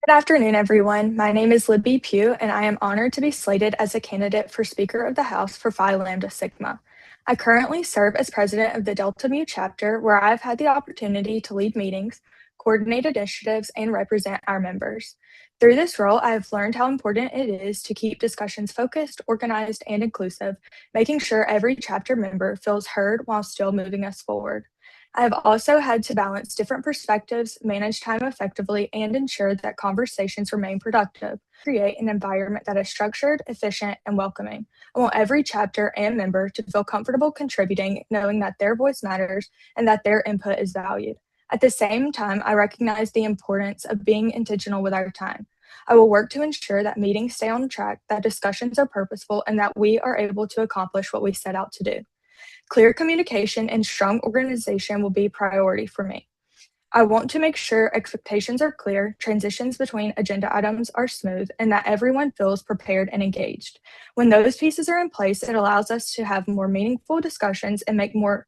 Good afternoon, everyone. My name is Libby Pugh, and I am honored to be slated as a candidate for Speaker of the House for Phi Lambda Sigma. I currently serve as president of the Delta Mu chapter, where I've had the opportunity to lead meetings, coordinate initiatives, and represent our members. Through this role, I have learned how important it is to keep discussions focused, organized, and inclusive, making sure every chapter member feels heard while still moving us forward. I have also had to balance different perspectives, manage time effectively, and ensure that conversations remain productive. Create an environment that is structured, efficient, and welcoming. I want every chapter and member to feel comfortable contributing, knowing that their voice matters and that their input is valued. At the same time, I recognize the importance of being intentional with our time. I will work to ensure that meetings stay on track, that discussions are purposeful, and that we are able to accomplish what we set out to do. Clear communication and strong organization will be a priority for me. I want to make sure expectations are clear, transitions between agenda items are smooth, and that everyone feels prepared and engaged. When those pieces are in place, it allows us to have more meaningful discussions and make more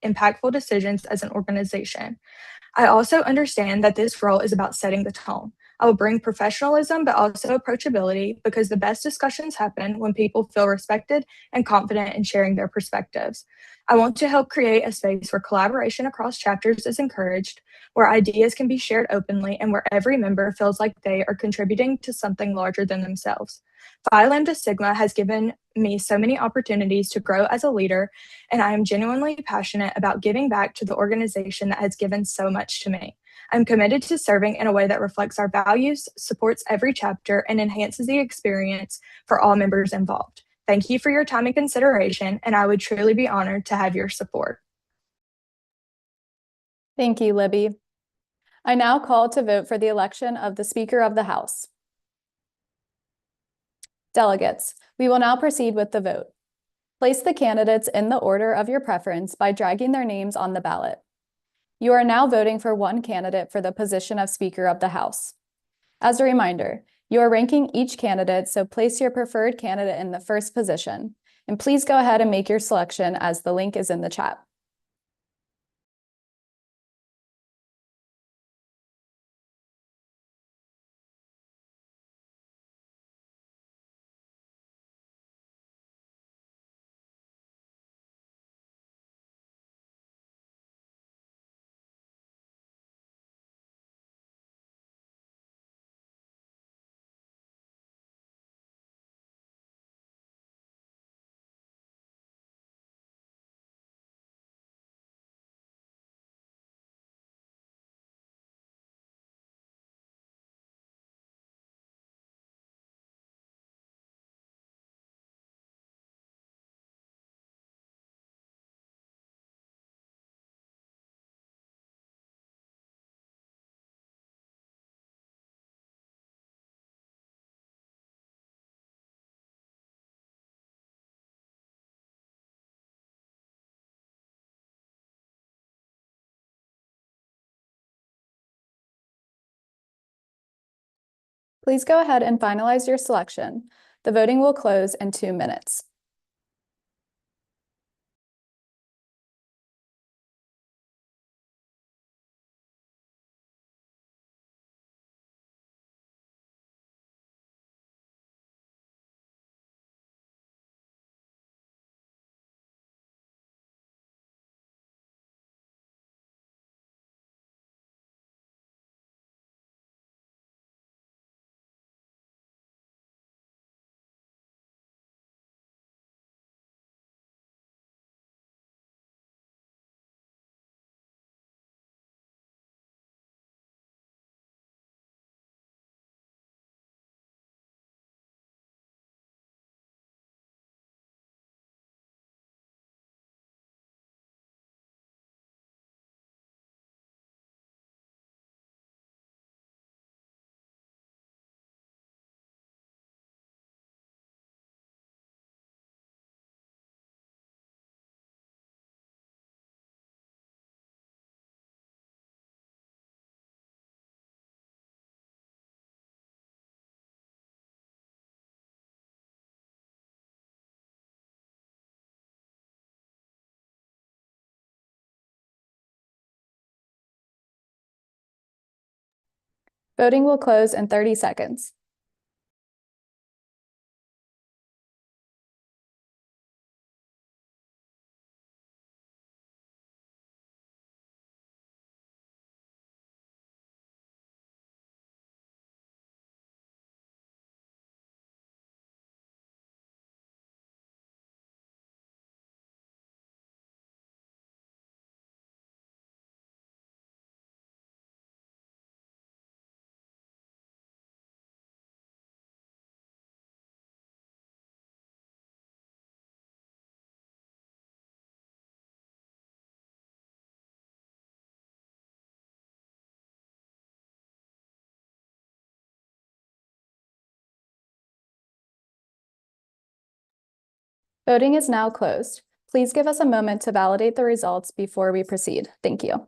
impactful decisions as an organization. I also understand that this role is about setting the tone. I will bring professionalism, but also approachability, because the best discussions happen when people feel respected and confident in sharing their perspectives. I want to help create a space where collaboration across chapters is encouraged, where ideas can be shared openly, and where every member feels like they are contributing to something larger than themselves. Phi Lambda Sigma has given me so many opportunities to grow as a leader, and I am genuinely passionate about giving back to the organization that has given so much to me. I'm committed to serving in a way that reflects our values, supports every chapter, and enhances the experience for all members involved. Thank you for your time and consideration, and I would truly be honored to have your support. Thank you, Libby. I now call to vote for the election of the Speaker of the House. Delegates, we will now proceed with the vote. Place the candidates in the order of your preference by dragging their names on the ballot. You are now voting for one candidate for the position of Speaker of the House. As a reminder, you are ranking each candidate, so place your preferred candidate in the first position. And please go ahead and make your selection as the link is in the chat. Please go ahead and finalize your selection. The voting will close in 2 minutes. Voting will close in 30 seconds. Voting is now closed. Please give us a moment to validate the results before we proceed. Thank you.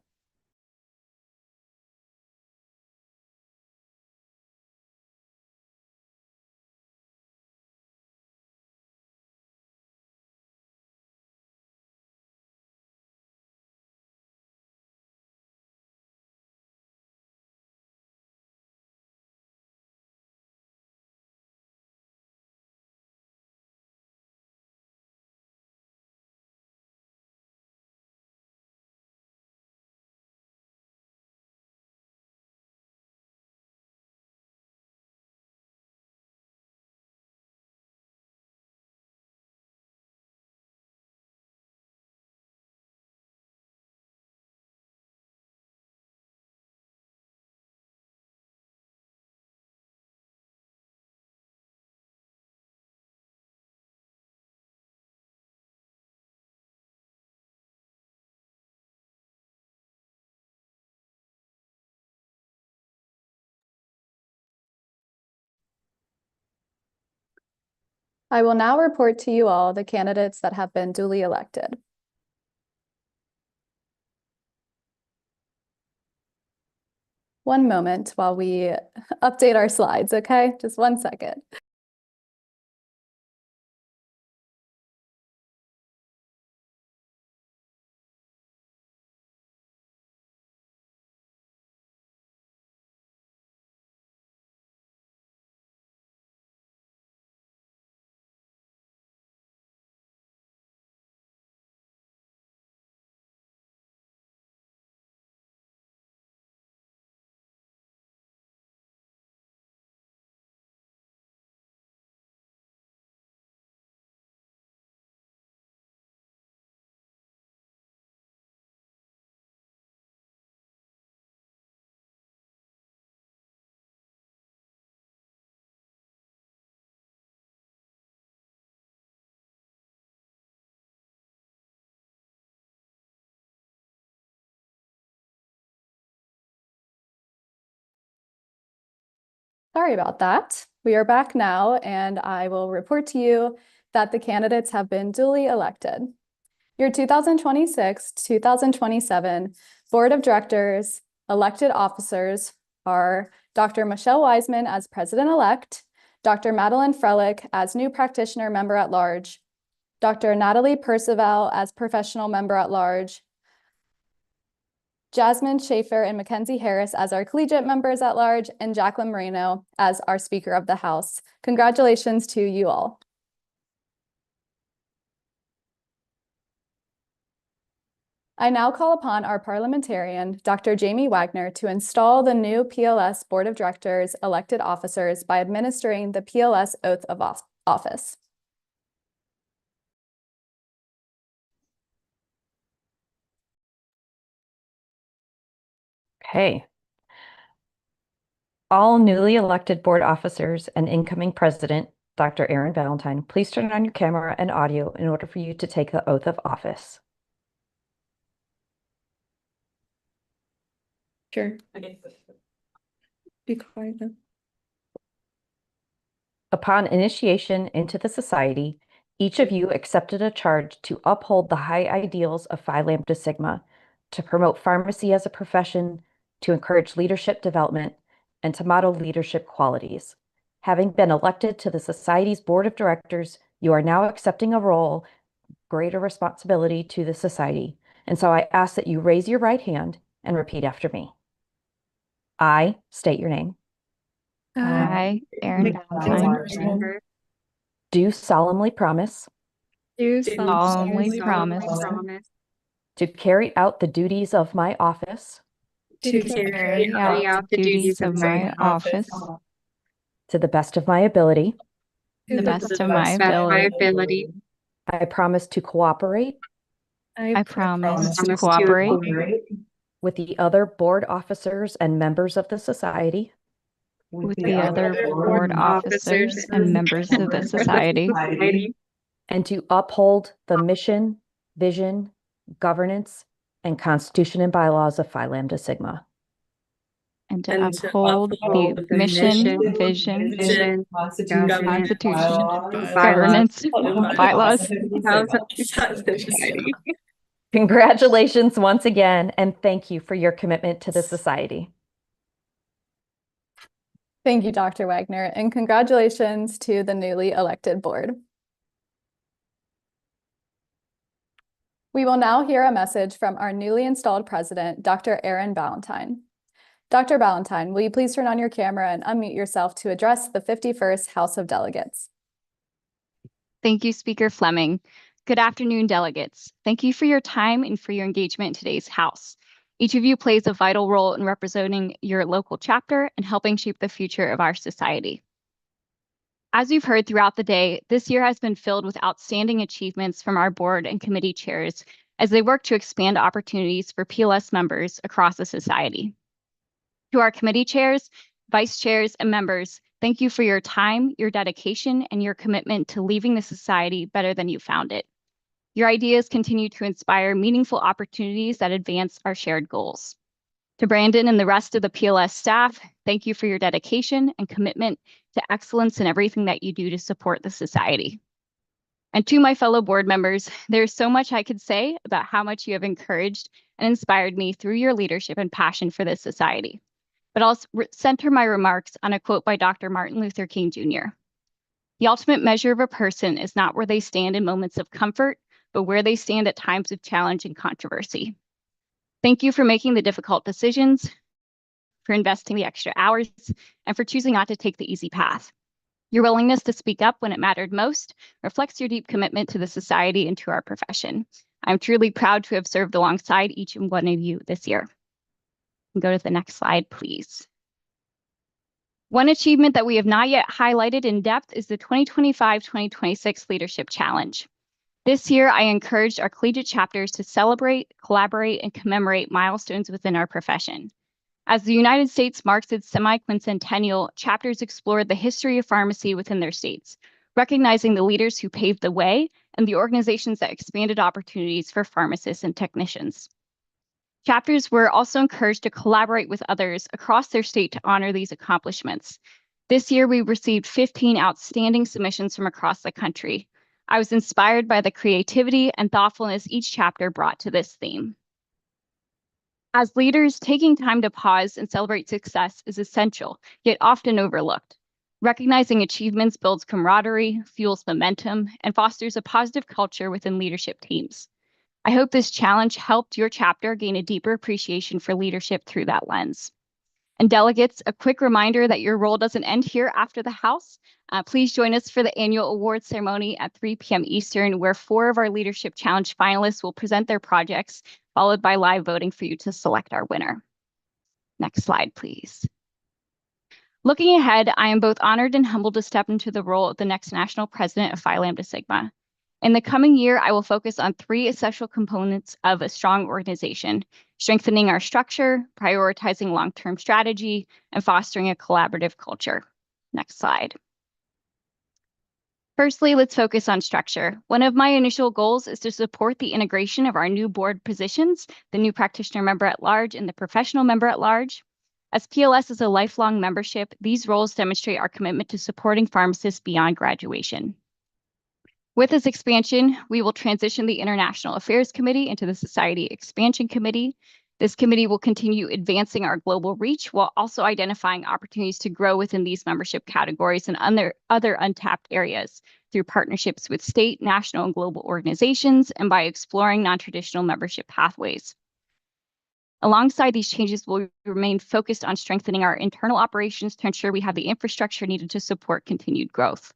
I will now report to you all the candidates that have been duly elected. One moment while we update our slides, okay? Just 1 second. Sorry about that. We are back now, and I will report to you that the candidates have been duly elected. Your 2026-2027 Board of Directors elected officers are Dr. Michelle Wiseman as President-elect, Dr. Madeline Frelick as new practitioner member at large, Dr. Natalie Percival as professional member at large, Jasmine Schaefer and Mackenzie Harris as our collegiate members at large, and Jacqueline Moreno as our Speaker of the House. Congratulations to you all. I now call upon our parliamentarian, Dr. Jamie Wagner, to install the new PLS Board of Directors elected officers by administering the PLS oath of office. Okay. All newly elected board officers and incoming president, Dr. Aaron Valentine, please turn on your camera and audio in order for you to take the oath of office. Sure. Be quiet then. Upon initiation into the society, each of you accepted a charge to uphold the high ideals of Phi Lambda Sigma, to promote pharmacy as a profession, to encourage leadership development, and to model leadership qualities. Having been elected to the Society's Board of Directors, you are now accepting a role, greater responsibility to the Society. And so I ask that you raise your right hand and repeat after me. I state your name. I, Erin Valentine, Do solemnly promise do solemnly promise to carry out the duties of my office to carry out the duties of my office to the best of my ability. to the best of my ability. I promise to cooperate I promise to cooperate with the other board officers and members of the society with the other board officers and members of the society and to uphold the mission, vision, governance, and constitution and bylaws of Phi Lambda Sigma. and to uphold the mission, vision, constitution, governance, bylaws of society. Congratulations once again, and thank you for your commitment to the society. Thank you, Dr. Wagner, and congratulations to the newly elected board. We will now hear a message from our newly installed president, Dr. Erin Valentine. Dr. Valentine, will you please turn on your camera and unmute yourself to address the 51st House of Delegates? Thank you, Speaker Fleming. Good afternoon, delegates. Thank you for your time and for your engagement in today's House. Each of you plays a vital role in representing your local chapter and helping shape the future of our society. As you've heard throughout the day, this year has been filled with outstanding achievements from our board and committee chairs as they work to expand opportunities for PLS members across the society. To our committee chairs, vice chairs, and members, thank you for your time, your dedication, and your commitment to leaving the society better than you found it. Your ideas continue to inspire meaningful opportunities that advance our shared goals. To Brandon and the rest of the PLS staff, thank you for your dedication and commitment to excellence in everything that you do to support the society. And to my fellow board members, there's so much I could say about how much you have encouraged and inspired me through your leadership and passion for this society. But I'll center my remarks on a quote by Dr. Martin Luther King Jr. The ultimate measure of a person is not where they stand in moments of comfort, but where they stand at times of challenge and controversy. Thank you for making the difficult decisions, for investing the extra hours, and for choosing not to take the easy path. Your willingness to speak up when it mattered most reflects your deep commitment to the society and to our profession. I'm truly proud to have served alongside each and one of you this year. Go to the next slide, please. One achievement that we have not yet highlighted in depth is the 2025-2026 Leadership Challenge. This year, I encouraged our collegiate chapters to celebrate, collaborate, and commemorate milestones within our profession. As the United States marks its semi-quincentennial, chapters explored the history of pharmacy within their states, recognizing the leaders who paved the way and the organizations that expanded opportunities for pharmacists and technicians. Chapters were also encouraged to collaborate with others across their state to honor these accomplishments. This year, we received 15 outstanding submissions from across the country. I was inspired by the creativity and thoughtfulness each chapter brought to this theme. As leaders, taking time to pause and celebrate success is essential, yet often overlooked. Recognizing achievements builds camaraderie, fuels momentum, and fosters a positive culture within leadership teams. I hope this challenge helped your chapter gain a deeper appreciation for leadership through that lens. And delegates, a quick reminder that your role doesn't end here after the House. Please join us for the annual awards ceremony at 3 p.m. Eastern, where 4 of our Leadership Challenge finalists will present their projects, followed by live voting for you to select our winner. Next slide, please. Looking ahead, I am both honored and humbled to step into the role of the next national president of Phi Lambda Sigma. In the coming year, I will focus on 3 essential components of a strong organization: strengthening our structure, prioritizing long-term strategy, and fostering a collaborative culture. Next slide. Firstly, let's focus on structure. One of my initial goals is to support the integration of our new board positions, the new practitioner member at large and the professional member at large. As PLS is a lifelong membership, these roles demonstrate our commitment to supporting pharmacists beyond graduation. With this expansion, we will transition the International Affairs Committee into the Society Expansion Committee. This committee will continue advancing our global reach while also identifying opportunities to grow within these membership categories and other untapped areas through partnerships with state, national, and global organizations, and by exploring non-traditional membership pathways. Alongside these changes, we'll remain focused on strengthening our internal operations to ensure we have the infrastructure needed to support continued growth.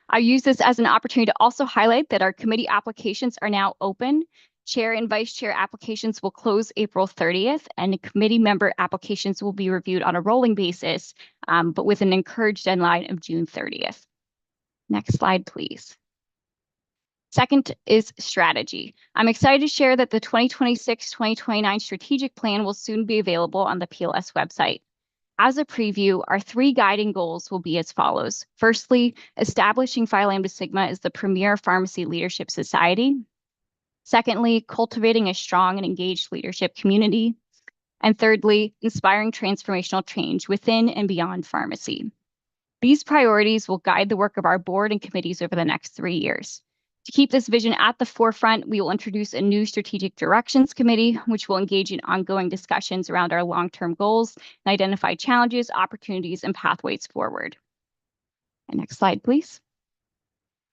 I use this as an opportunity to also highlight that our committee applications are now open. Chair and vice chair applications will close April 30th, and committee member applications will be reviewed on a rolling basis, but with an encouraged deadline of June 30th. Next slide, please. Second is strategy. I'm excited to share that the 2026-2029 strategic plan will soon be available on the PLS website. As a preview, our 3 guiding goals will be as follows. Firstly, establishing Phi Lambda Sigma as the premier pharmacy leadership society. Secondly, cultivating a strong and engaged leadership community. And thirdly, inspiring transformational change within and beyond pharmacy. These priorities will guide the work of our board and committees over the next 3 years. To keep this vision at the forefront, we will introduce a new strategic directions committee, which will engage in ongoing discussions around our long-term goals and identify challenges, opportunities, and pathways forward. And next slide, please.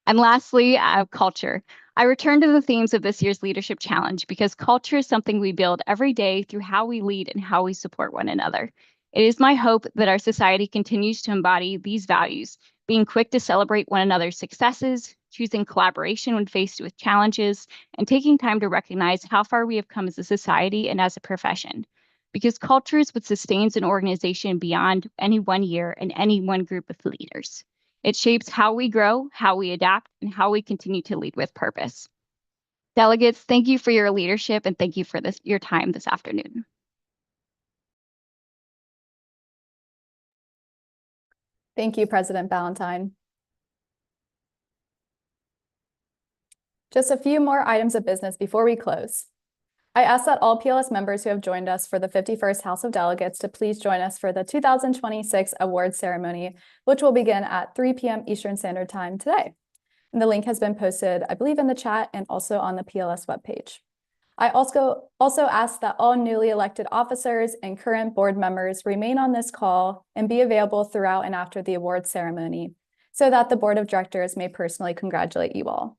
And lastly, culture. I return to the themes of this year's leadership challenge because culture is something we build every day through how we lead and how we support one another. It is my hope that our society continues to embody these values, being quick to celebrate one another's successes, choosing collaboration when faced with challenges, and taking time to recognize how far we have come as a society and as a profession. Because culture is what sustains an organization beyond any one year and any one group of leaders. It shapes how we grow, how we adapt, and how we continue to lead with purpose. Delegates, thank you for your leadership and thank you for your time this afternoon. Thank you, President Ballantyne. Just a few more items of business before we close. I ask that all PLS members who have joined us for the 51st House of Delegates to please join us for the 2026 award ceremony, which will begin at 3 p.m. Eastern Standard Time today. And the link has been posted, I believe, in the chat and also on the PLS webpage. I also ask that all newly elected officers and current board members remain on this call and be available throughout and after the award ceremony so that the board of directors may personally congratulate you all.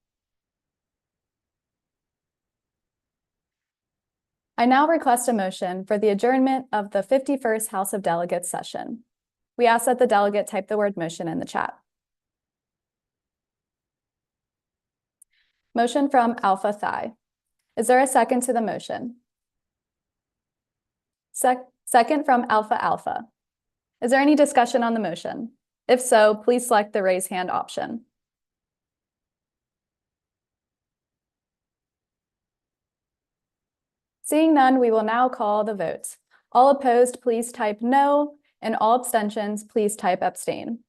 I now request a motion for the adjournment of the 51st House of Delegates session. We ask that the delegate type the word motion in the chat. Motion from Alpha Thigh. Is there a second to the motion? Second from Alpha Alpha. Is there any discussion on the motion? If so, please select the raise hand option. Seeing none, we will now call the vote. All opposed, please type no, and all abstentions, please type abstain.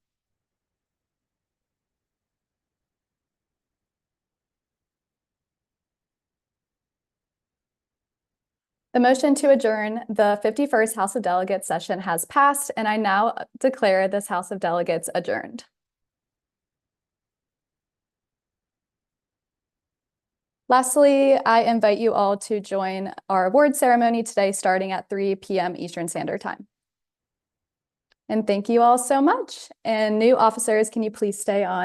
The motion to adjourn the 51st House of Delegates session has passed, and I now declare this House of Delegates adjourned. Lastly, I invite you all to join our award ceremony today starting at 3 p.m. Eastern Standard Time. And thank you all so much. And new officers, can you please stay on?